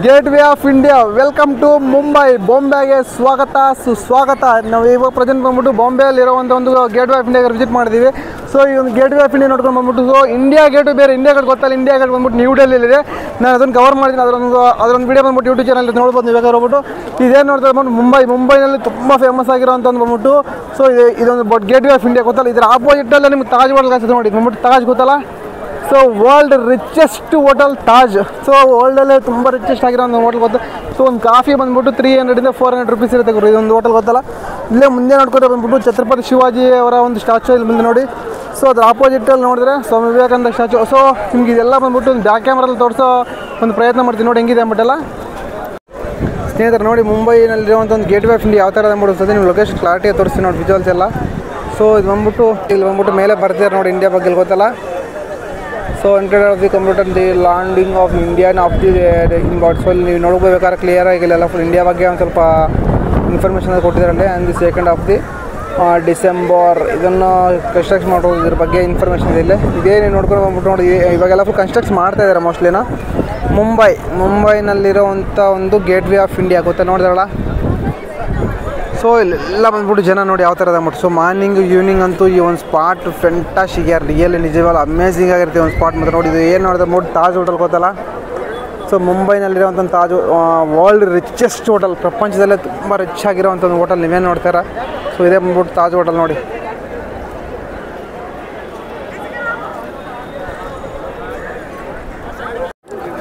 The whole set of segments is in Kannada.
Gate way of India. Welcome to Mumbai. ಬಾಂಬೆಗೆ ಸ್ವಾಗತ ಸುಸ್ವಾಗತ. ನಾವು ಇವಾಗ ಪ್ರೆಸೆಂಟ್ ಬಂದ್ಬಿಟ್ಟು ಬಾಂಬೆಯಲ್ಲಿರುವಂಥ ಒಂದು ಗೇಟ್ ವೇ ಆಫ್ ಇಂಡಿಯಾಗೆ ವಿಸಿಟ್ ಮಾಡಿದ್ದೀವಿ. ಸೊ ಈ ಒಂದು ಗೇಟ್ ವೇ ಆಫ್ ಇಂಡಿಯಾ ನೋಡ್ಕೊಂಡು ಬಂದ್ಬಿಟ್ಟು, ಸೊ ಇಂಡಿಯಾ ಗೇಟು ಬೇರೆ, ಇಂಡಿಯಾ ಗೇಟ್ ಗೊತ್ತಲ್ಲ, ಇಂಡಿಯಾ ಗೇಟ್ ಬಂದ್ಬಿಟ್ಟು ನ್ಯೂ ಡೆಲ್ಲಿಲಿದೆ. ನಾನು ಅದನ್ನು ಕವರ್ ಮಾಡಿದ್ದೀನಿ. ಅದರೊಂದು ವೀಡಿಯೋ ಬಂದ್ಬಿಟ್ಟು ಯೂಟ್ಯೂಬ್ ಚಾನಲ್ ನೋಡ್ಬೋದು. ನೀವು ಬೇಕಾದ್ರೆ ಹೋಗ್ಬಿಟ್ಟು ಇದೇನು ನೋಡ್ತಾ ಬಂದ್ಬಿಟ್ಟು ಮುಂಬೈನಲ್ಲಿ ತುಂಬ ಫೇಮಸ್ ಆಗಿರೋಂಥ ಒಂದು ಬಂದ್ಬಿಟ್ಟು, ಸೊ ಇದೊಂದು ಗೇಟ್ ವೇ ಆಫ್ ಇಂಡಿಯಾ ಗೊತ್ತಲ್ಲ, ಇದರ ಆಪೋಸಿಟಲ್ಲೇ ನಿಮ್ಗೆ ತಾಜ್ ಹೋಟೆಲ್ ಕಾಣಿಸುತ್ತೆ ನೋಡಿ. ಬಂದ್ಬಿಟ್ಟು ತಾಜ್ ಗೊತ್ತಲ್ಲ, so world richest hotel Taj. So ವರ್ಲ್ಡಲ್ಲೇ ತುಂಬ ರಿಚೆಸ್ಟ್ ಆಗಿರೋ ಒಂದು ಹೋಟೆಲ್ ಗೊತ್ತು. ಸೊ ಒಂದು ಕಾಫಿ ಬಂದ್ಬಿಟ್ಟು 300 400 ರೂಪೀಸ್ ಇರುತ್ತೆ ಗುರು. ಇದೊಂದು ಹೋಟೆಲ್ ಗೊತ್ತಲ್ಲ, ಇಲ್ಲೇ ಮುಂದೆ ನೋಡ್ಕೊಂಡ್ರೆ ಬಂದ್ಬಿಟ್ಟು ಛತ್ರಪತಿ ಶಿವಾಜಿ ಅವರ ಒಂದು ಸ್ಟ್ಯಾಚು ಇಲ್ಲಿ ಮುಂದೆ ನೋಡಿ. ಸೊ ಅದ್ರ ಆಪೋಸಿಟಲ್ಲಿ ನೋಡಿದ್ರೆ ಸ್ವಾಮಿ ವಿವೇಕಾನಂದ ಸ್ಟ್ಯಾಚು. ಸೊ ನಿಮ್ಗೆ ಇದೆಲ್ಲ ಬಂದ್ಬಿಟ್ಟು ಒಂದು ಬ್ಯಾಕ್ ಕ್ಯಾಮ್ರಲ್ಲಿ ತೋರಿಸೋ ಒಂದು ಪ್ರಯತ್ನ ಮಾಡ್ತೀನಿ ನೋಡಿ ಹೆಂಗಿದೆ ಅಂದ್ಬಿಟ್ಟಲ್ಲ. ಸ್ನೇಹಿತರೆ ನೋಡಿ, ಮುಂಬೈನಲ್ಲಿರುವಂಥ ಒಂದು ಗೇಟ್ ವೇ ಆಫ್ ಇಂಡಿಯಾ ಯಾವ ಥರ ಅಂದ್ಬಿಡ್ತದೆ, ನಿಮ್ಮ ಲೊಕೇಶನ್ ಕ್ಲಾರಿಟಿಯಾಗಿ ತೋರಿಸ್ತೀನಿ ನೋಡಿ, ವಿಜುವಲ್ಸ್ ಎಲ್ಲ. ಸೊ ಇದು ಬಂದ್ಬಿಟ್ಟು ಇಲ್ಲಿ ಬಂದ್ಬಿಟ್ಟು ಮೇಲೆ ಬರ್ತಿದ್ದಾರೆ ನೋಡಿ, ಇಂಡಿಯಾ ಬಗ್ಗೆ ಗೊತ್ತಲ್ಲ. So enter of the computer the landing of Indian of the inboard. So ನೀವು ನೋಡ್ಕೋಬೇಕಾದ್ರೆ ಕ್ಲಿಯರಾಗಿ ಇಲ್ಲೆಲ್ಲ ಫುಲ್ ಇಂಡಿಯಾ ಬಗ್ಗೆ ಒಂದು ಸ್ವಲ್ಪ ಇನ್ಫಾರ್ಮೇಷನ್ ಕೊಟ್ಟಿದ್ದಾರಲ್ಲಿ. And the 2nd of the December ಇದನ್ನು ಕನ್ಸ್ಟ್ರಕ್ಷನ್ ಮಾಡೋದು, ಇದ್ರ ಬಗ್ಗೆ ಇನ್ಫಾರ್ಮೇಷನ್ ಇದೆ. ಇದೇ ನೀವು ನೋಡ್ಕೊಂಡು ಬಂದ್ಬಿಟ್ಟು ನೋಡಿ, ಇವಾಗೆಲ್ಲ ಫುಲ್ ಕನ್ಸ್ಟ್ರಕ್ಟ್ ಮಾಡ್ತಾ ಇದ್ದಾರೆ ಮೋಸ್ಟ್ಲಿನ. ಮುಂಬೈನಲ್ಲಿರೋವಂಥ ಒಂದು ಗೇಟ್ ವೇ ಆಫ್ ಇಂಡಿಯಾ ಗೊತ್ತಾ, ನೋಡಿದ್ರಲ್ಲ. ಸೊ ಇಲ್ಲೆಲ್ಲ ಬಂದ್ಬಿಟ್ಟು ಜನ ನೋಡಿ ಯಾವ ಥರ ಅಂದ್ಬಿಟ್ಟು. ಸೊ ಮಾರ್ನಿಂಗ್ ಈವ್ನಿಂಗ್ ಅಂತೂ ಈ ಒಂದು ಸ್ಪಾಟ್ ಫೆಂಟಾಸ್ಟಿಕ್, ಯಾರು ರಿಯಲಿ ನಿಜವಲ್ಲ ಅಮೇಝಿಂಗ್ ಆಗಿರುತ್ತೆ ಒಂದು ಸ್ಪಾಟ್. ಮತ್ತು ನೋಡಿ ಇದು ಏನು ನೋಡಿದ್ರೆ ನೋಡಿ, ತಾಜ್ ಹೋಟೆಲ್ ಗೊತ್ತಲ್ಲ. ಸೊ ಮುಂಬೈನಲ್ಲಿರೋವಂಥ ತಾಜ್ ವರ್ಲ್ಡ್ ರಿಚೆಸ್ಟ್ ಹೋಟೆಲ್, ಪ್ರಪಂಚದಲ್ಲೇ ತುಂಬ ರಿಚ್ ಆಗಿರೋವಂಥ ಒಂದು ಹೋಟೆಲ್ ನೀವೇನು ನೋಡ್ತಾರ. ಸೊ ಇದೇ ಬಂದ್ಬಿಟ್ಟು ತಾಜ್ ಹೋಟೆಲ್ ನೋಡಿ.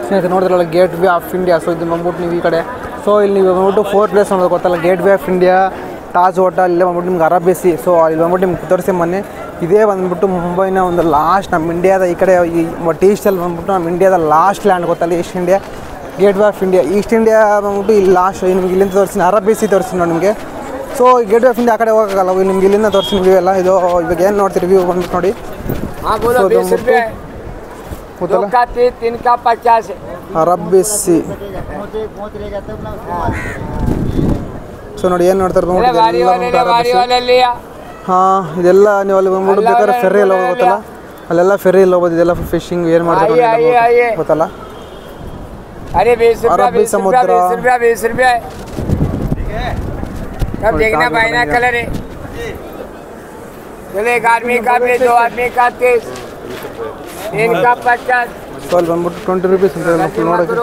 ಸ್ನೇಹಿತರೆ ನೋಡಿದ್ರಲ್ಲ gate way of India. So ಇದು ಬಂದ್ಬಿಟ್ಟು ನೀವು ಈ ಕಡೆ, ಸೊ ಇಲ್ಲಿ ನೀವು ಬಂದ್ಬಿಟ್ಟು 4 ಪ್ಲೇಸ್ ನೋಡೋದು ಗೊತ್ತಲ್ಲ, gate way of India, Taj hotel, ಇಲ್ಲೇ ಬಂದ್ಬಿಟ್ಟು ನಿಮ್ಗೆ ಅರಬ್ಬಿ ಸಿ. ಸೊ ಇಲ್ಲಿ ಬಂದ್ಬಿಟ್ಟು ನಿಮ್ಗೆ ತೋರಿಸಿ ಮೊನ್ನೆ. ಇದೇ ಬಂದ್ಬಿಟ್ಟು ಮುಂಬೈನ ಒಂದು ಲಾಸ್ಟ್, ನಮ್ಮ ಇಂಡಿಯಾದ ಈ ಕಡೆ ಈ ಈಸ್ಟಲ್ಲಿ ಬಂದ್ಬಿಟ್ಟು ನಮ್ಮ ಇಂಡಿಯಾದ ಲಾಸ್ಟ್ ಲ್ಯಾಂಡ್ ಗೊತ್ತಲ್ಲ, East India gate way of India. East India ಬಂದ್ಬಿಟ್ಟು ಇಲ್ಲಿ ಲಾಸ್ಟ್. ನಿಮ್ಗೆ ಇಲ್ಲಿಂದ ತೋರಿಸ್ತೀನಿ, ಅರಬ್ಬಿ ಸಿ ತೋರಿಸ್ತೀನಿ ನೋಡಿ ನಿಮಗೆ. So gate way of India ಆ ಕಡೆ ಹೋಗೋಕ್ಕಲ್ಲ, ನಿಮ್ಗೆ ಇಲ್ಲಿಂದ ತೋರಿಸ್ತೀನಿ ವ್ಯೂ ಎಲ್ಲ. ಇದು ಇವಾಗ ಏನು ನೋಡ್ತೀರಿ ವ್ಯೂ ಬಂದ್ಬಿಟ್ಟು ನೋಡಿ. ಅರಬ್ಬಿ ಸಿ. ಸೊ ನೋಡಿ ಏನು ನೋಡ್ತಾರೆ ಹಾಂ, ಇದೆಲ್ಲ ನೀವು ಅಲ್ಲಿ ಬಂದ್ಬಿಟ್ಟು ಬೇಕಾದ್ರೆ ಫೆರ್ರಿ ಎಲ್ಲ ಹೋಗೋದು ಗೊತ್ತಲ್ಲ, ಅಲ್ಲೆಲ್ಲ ಫೆರ್ರಿ ಎಲ್ಲ ಹೋಗೋದು. ಇದೆಲ್ಲ ಫಿಶಿಂಗ್ ಏನು ಮಾಡ್ತಾರೆ ಗೊತ್ತಲ್ಲ. ಅರಬ್ಬಿ ಸಮುದ್ರ. ಸೊ ಅಲ್ಲಿ ಬಂದ್ಬಿಟ್ಟು 20 ರೂಪೀಸ್ ಅಂತ ನೋಡೋಕ್ಕೆ.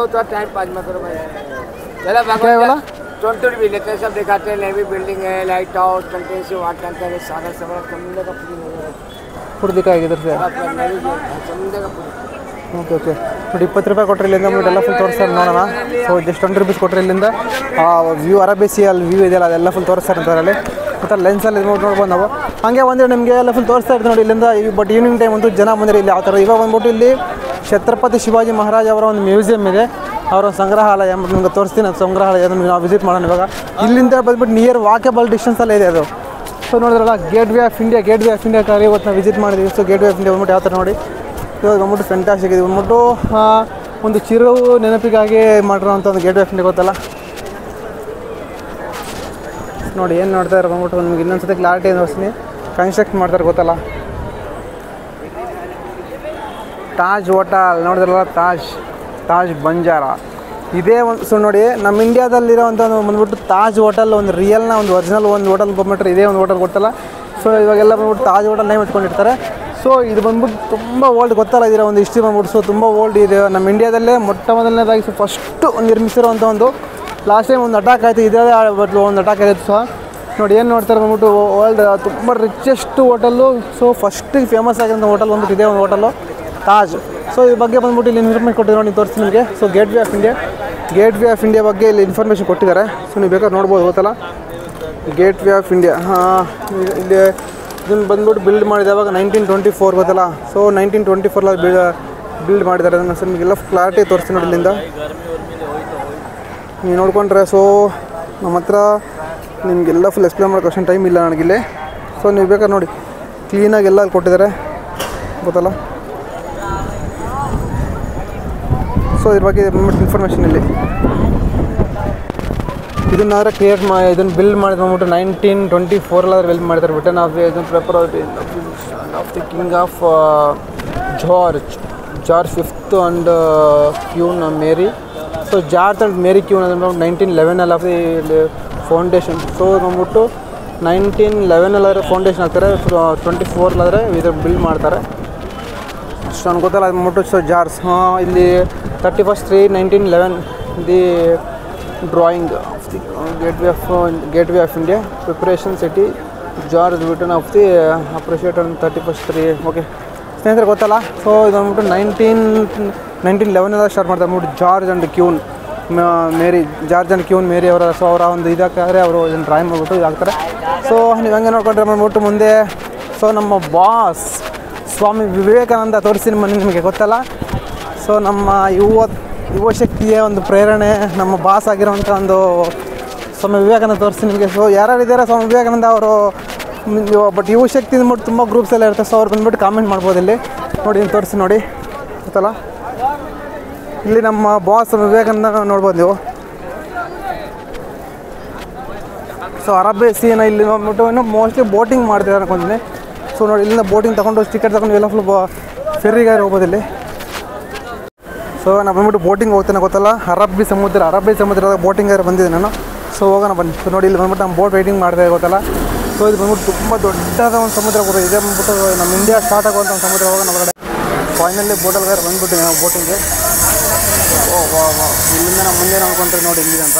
20 भी लेते हैं, सब दिखाते हैं. नेवी बिल्डिंग है, लाइट हाउस, कंटेंसी वाटर टैंकर है, सारा समुद्र का ಫುಡ್ ದಿಕ್ಕಾಗಿದೆ ಸರ್. समुद्र का ಓಕೆ ಓಕೆ ನೋಡಿ, 20 ರೂಪಾಯಿ ಕೊಟ್ಟರೆ ಇಲ್ಲಿಂದ ಬಿಟ್ಟು ಎಲ್ಲ ಫುಲ್ ತೋರಿಸ್ತಾರೆ ನೋಡೋಣ. ಸೊ ಜಸ್ಟ್ 20 ರೂಪೀಸ್ ಕೊಟ್ಟರೆ ಇಲ್ಲಿಂದ ವ್ಯೂ ಅರಬ್ಬಿ ಸಿ ಅಲ್ಲಿ ವ್ಯೂ ಇದೆಯಲ್ಲ ಅದೆಲ್ಲ ಫುಲ್ ತೋರಿಸ್ತಾರೆ ಅಂತಾರಲ್ಲಿ. ಮತ್ತು ಲೆನ್ಸಲ್ಲಿ ನೋಡ್ಬೋದು ನಾವು. ಹಾಗೆ ಬಂದರೆ ನಿಮಗೆ ಎಲ್ಲ ಫುಲ್ ತೋರಿಸ್ತಾ ಇರ್ತೀವಿ ನೋಡಿ ಇಲ್ಲಿಂದ. ಬಟ್ ಈವ್ನಿಂಗ್ ಟೈಮ್ ಅಂತೂ ಜನ ಬಂದರೆ ಇಲ್ಲಿ ಯಾವ ಥರ. ಇವಾಗ ಬಂದ್ಬಿಟ್ಟು ಇಲ್ಲಿ ಛತ್ರಪತಿ ಶಿವಾಜಿ ಮಹಾರಾಜ್ ಅವರ ಒಂದು ಮ್ಯೂಸಿಯಮ್ ಇದೆ, ಅವರ ಸಂಗ್ರಹಾಲಯ ಅಂದ್ಬಿಟ್ಟು ನಿಮ್ಗೆ ತೋರಿಸ್ತೀನಿ. ಅದು ಸಂಗ್ರಹಾಲಯ ಅದನ್ನು ನಾವು ವಿಸಿಟ್ ಮಾಡೋಣ ಇವಾಗ. ಇಲ್ಲಿಂದ ಬಂದ್ಬಿಟ್ಟು ನಿಯರ್ ವಾಕೇಬಲ್ ಡಿಸ್ಟೆನ್ಸಲ್ಲೇ ಇದೆ ಅದು. ಸೊ ನೋಡಿದ್ರಲ್ಲ gate way of India. Gate way of India car ಇವತ್ತು ನಾವು ವಿಸಿಟ್ ಮಾಡಿದ್ದೀವಿ. So gate way of India ಬಂದ್ಬಿಟ್ಟು ಯಾವ ಥರ ನೋಡಿ. ಇವಾಗ ಬಂದ್ಬಿಟ್ಟು ಫೆಂಟಾಸ್ಟಿಕ್ ಇದೆ. ಬಂದ್ಬಿಟ್ಟು ಒಂದು ಚಿರು ನೆನಪಿಗಾಗಿ ಮಾಡಿರೋವಂಥ ಒಂದು ಗೇಟ್ ವೇ ಆಫ್ ಇಂಡಿಯಾ ಗೊತ್ತಲ್ಲ. ನೋಡಿ ಏನು ನೋಡ್ತಾ ಇರೋ ಬಂದ್ಬಿಟ್ಟು ನಿಮ್ಗೆ ಇನ್ನೊಂದ್ಸತಿ ಕ್ಲಾರಿಟಿ ತೋರಿಸ್ತೀನಿ. ಕನ್ಸ್ಟ್ರಕ್ಟ್ ಮಾಡ್ತಾರೆ ಗೊತ್ತಲ್ಲ, ತಾಜ್ ಹೋಟೆಲ್ ನೋಡಿದ್ರಲ್ಲ, ತಾಜ್ ಬಂಜಾರ ಇದೇ ಒಂದು. ಸೊ ನೋಡಿ ನಮ್ಮ ಇಂಡಿಯಾದಲ್ಲಿರೋವಂಥ ಬಂದ್ಬಿಟ್ಟು ತಾಜ್ ಹೋಟೆಲ್, ಒಂದು ರಿಯಲ್ನ ಒಂದು ಒರಿಜಿನಲ್ ಒಂದು ಹೋಟೆಲ್ ಬಂದ್ಬಿಟ್ರೆ ಇದೇ ಒಂದು ಹೋಟೆಲ್ ಗೊತ್ತಲ್ಲ. ಸೊ ಇವಾಗೆಲ್ಲ ಬಂದ್ಬಿಟ್ಟು ತಾಜ್ ಹೋಟೆಲ್ ನೇಮ್ ಇಟ್ಕೊಂಡಿರ್ತಾರೆ. ಸೊ ಇದು ಬಂದ್ಬಿಟ್ಟು ತುಂಬ ಓಲ್ಡ್ ಗೊತ್ತಲ್ಲ, ಇದರ ಒಂದು ಹಿಸ್ಟ್ರಿ ಬಂದ್ಬಿಟ್ಟು. ಸೊ ತುಂಬ ಓಲ್ಡ್ ಇದೆ. ನಮ್ಮ ಇಂಡಿಯಾದಲ್ಲೇ ಮೊಟ್ಟ ಮೊದಲನೇದಾಗಿ ಫಸ್ಟು ನಿರ್ಮಿಸಿರುವಂಥ ಒಂದು, ಲಾಸ್ಟ್ ಟೈಮ್ ಒಂದು ಅಟ್ಯಾಕ್ ಆಯಿತು, ಇದೇ ಬದಲು ಒಂದು ಅಟ್ಯಾಕ್ ಆಯಿತು ಸಹ. ನೋಡಿ ಏನು ನೋಡ್ತಾರೆ ಬಂದ್ಬಿಟ್ಟು ವರ್ಲ್ಡ್ ತುಂಬ ರಿಚೆಸ್ಟ್ ಹೋಟೆಲ್ಲು. ಸೊ ಫಸ್ಟಿಗೆ ಫೇಮಸ್ ಆಗಿರೋಂಥ ಹೋಟೆಲ್ ಬಂದ್ಬಿಟ್ಟು ಇದೇ ಒಂದು ಹೋಟೆಲ್ಲು ತಾಜ್. ಸೊ ಈ ಬಗ್ಗೆ ಬಂದ್ಬಿಟ್ಟು ಇಲ್ಲಿ ಇನ್ಫಾರ್ಮೇಷನ್ ಕೊಟ್ಟಿದ್ದಾರೆ ನೋಡಿ, ತೋರಿಸ್ತೀನಿ ನಿಮಗೆ. So gate way of India ಬಗ್ಗೆ ಇಲ್ಲಿ ಇನ್ಫಾರ್ಮೇಷನ್ ಕೊಟ್ಟಿದ್ದಾರೆ. ಸೊ ನೀವು ಬೇಕಾದ್ರೆ ನೋಡ್ಬೋದು ಗೊತ್ತಲ್ಲ, ಗೇಟ್ ವೇ ಆಫ್ ಇಂಡಿಯಾ. ಹಾಂ, ಇಲ್ಲಿ ಇದನ್ನು ಬಂದ್ಬಿಟ್ಟು ಬಿಲ್ಡ್ ಮಾಡಿದೆ ಅವಾಗ 1924 ಗೊತ್ತಲ್ಲ. ಸೊ 1924 ಬಿಲ್ಡ್ ಮಾಡಿದ್ದಾರೆ ಅದನ್ನು. ಸೊ ನಿಮಗೆಲ್ಲ ಕ್ಲಾರಿಟಿ ತೋರಿಸ್ತೀನಿ ನೋಡಿ ಇಲ್ಲಿಂದ ನೀವು ನೋಡ್ಕೊಂಡ್ರೆ. ಸೊ ನಮ್ಮ ಹತ್ರ ನಿಮಗೆಲ್ಲ ಫುಲ್ ಎಕ್ಸ್ಪ್ಲೇನ್ ಮಾಡೋಕೆ ಅಷ್ಟೊಂದು ಟೈಮ್ ಇಲ್ಲ ನನಗಿಲ್ಲಿ. ಸೊ ನೀವು ಬೇಕಾದ್ರೆ ನೋಡಿ ಕ್ಲೀನಾಗಿ ಎಲ್ಲ ಅಲ್ಲಿ ಕೊಟ್ಟಿದ್ದಾರೆ ಗೊತ್ತಲ್ಲ. ಸೊ ಇದ್ರ ಬಗ್ಗೆ ಇನ್ಫಾರ್ಮೇಷನ್ ಇಲ್ಲಿ. ಇದನ್ನಾದ್ರೆ ಇದನ್ನು ಬಿಲ್ಡ್ ಮಾಡಿದ ಬಂದ್ಬಿಟ್ಟು 1924 ಬಿಲ್ಡ್ ಮಾಡಿದ್ದಾರೆ. ಬ್ರಿಟನ್ ಆಫ್ ಇದನ್ನು paper of the king of George V and Queen Mary. So so George and Mary queen ಅಂದರೆ 1911 ಆಫ್ ದಿ ಫೌಂಡೇಶನ್. ಸೊ ಬಂದ್ಬಿಟ್ಟು 1911 ಫೌಂಡೇಶನ್ ಹಾಕ್ತಾರೆ, 24 ಇದು ಬಿಲ್ಡ್ ಮಾಡ್ತಾರೆ. ಸೊ ನನಗೆ ಗೊತ್ತಲ್ಲ ಅದು ಬಂದ್ಬಿಟ್ಟು. ಸೊ ಜಾರ್ಜ್ ಇಲ್ಲಿ 31/3/1911 the drawing of the gateway of India preparation city George Wittet of the appreciate on 31/3. Okay ಸ್ನೇಹಿತರೆ ಗೊತ್ತಲ್ಲ. ಸೊ ಇದು ಬಂದ್ಬಿಟ್ಟು 1911 ಸ್ಟಾರ್ಟ್ ಮಾಡ್ತಾರೆ ಅಂದ್ಬಿಟ್ಟು ಜಾರ್ಜ್ ಆ್ಯಂಡ್ ಕ್ಯೂನ್ ಮೇರಿ ಅವರ. ಸೊ ಅವರ ಒಂದು ಇದಕ್ಕಾದ್ರೆ ಅವರು ಇದನ್ನು ಡ್ರಾಯಿಂಗ್ ಮಾಡಿಬಿಟ್ಟು ಇದಾಗ್ತಾರೆ. ಸೊ ನೀವು ಹಂಗೆ ನೋಡ್ಕೊಂಡ್ರೆ ಬಂದ್ಬಿಟ್ಟು ಮುಂದೆ ಸೊ ನಮ್ಮ ಬಾಸ್ ಸ್ವಾಮಿ ವಿವೇಕಾನಂದ ತೋರಿಸ್ತೀನಿ ನಿಮಗೆ ಗೊತ್ತಲ್ಲ. ಸೊ ನಮ್ಮ ಯುವಶಕ್ತಿಯ ಒಂದು ಪ್ರೇರಣೆ ನಮ್ಮ ಬಾಸ್ ಆಗಿರೋಂಥ ಒಂದು ಸ್ವಾಮಿ ವಿವೇಕಾನಂದ ತೋರಿಸ್ತೀನಿ ನಿಮಗೆ. ಸೊ ಯಾರ್ಯಾರಿದ್ದಾರೆ ಸ್ವಾಮಿ ವಿವೇಕಾನಂದ ಅವರು ಬಟ್ ಯುವಶಕ್ತಿ ಅಂದ್ಬಿಟ್ಟು ತುಂಬ ಗ್ರೂಪ್ಸ್ ಎಲ್ಲ ಇರುತ್ತೆ. ಸೊ ಅವ್ರು ಬಂದ್ಬಿಟ್ಟು ಕಾಮೆಂಟ್ ಮಾಡ್ಬೋದು ಇಲ್ಲಿ ನೋಡಿ, ಇಲ್ಲಿ ತೋರಿಸಿ ನೋಡಿ ಗೊತ್ತಲ್ಲ. ಇಲ್ಲಿ ನಮ್ಮ ಬಾಸ್ ವಿವೇಕಾನಂದ ನೋಡ್ಬೋದು ನೀವು. ಸೊ ಅರಬ್ಬಿ ಸೀನ ಇಲ್ಲಿ ನೋಡ್ಬಿಟ್ಟು ಇನ್ನೂ ಮೋಸ್ಟ್ಲಿ ಬೋಟಿಂಗ್ ಮಾಡ್ತಿದ್ದಾರೆ ಅನ್ಕೊಂತೀನಿ. ಸೊ ನೋಡಿ ಇಲ್ಲಿಂದ ಬೋಟಿಂಗ್ ತೊಗೊಂಡು ಟಿಕೆಟ್ ತೊಗೊಂಡು ಎಲ್ಲ ಫುಲ್ ಫೆರ್ರಿಗಾರಿ ಹೋಗ್ಬೋದು ಇಲ್ಲಿ. ಸೊ ನಾನು ಬಂದ್ಬಿಟ್ಟು ಬೋಟಿಂಗ್ ಹೋಗ್ತೇನೆ ಗೊತ್ತಲ್ಲ. ಅರಬ್ಬಿ ಸಮುದ್ರದ ಬೋಟಿಂಗ್ ಬಂದಿದ್ದೆ ನಾನು. ಸೊ ಹೋಗೋಣ ಬನ್ನಿ. ಸೊ ನೋಡಿ ಇಲ್ಲಿ ಬಂದ್ಬಿಟ್ಟು ನಮ್ಮ ಬೋಟ್ ವೈಟಿಂಗ್ ಮಾಡಿದೆ ಗೊತ್ತಲ್ಲ. ಸೊ ಇದು ಬಂದ್ಬಿಟ್ಟು ತುಂಬ ದೊಡ್ಡದಾದ ಒಂದು ಸಮುದ್ರ ಕೂಡ ಇದೆ. ಬಂದ್ಬಿಟ್ಟು ನಮ್ಮ ಇಂಡಿಯಾ ಸ್ಟಾರ್ಟ್ ಆಗುವಂಥ ಒಂದು ಸಮುದ್ರ. ಹೋಗೋಣ ಹೊರಗಡೆ ಫೈನಲಿ ಬೋಟಲ್ಲಿ ಬಂದ್ಬಿಟ್ಟಿದೆ ನಾವು ಬೋಟಿಂಗ್ಗೆ. ಇಲ್ಲಿಂದ ನಾವು ಮುಂದೆ ನೋಡ್ಕೊಂಡ್ರೆ ನೋಡಿ ಹೆಂಗಿದೆ ಅಂತ.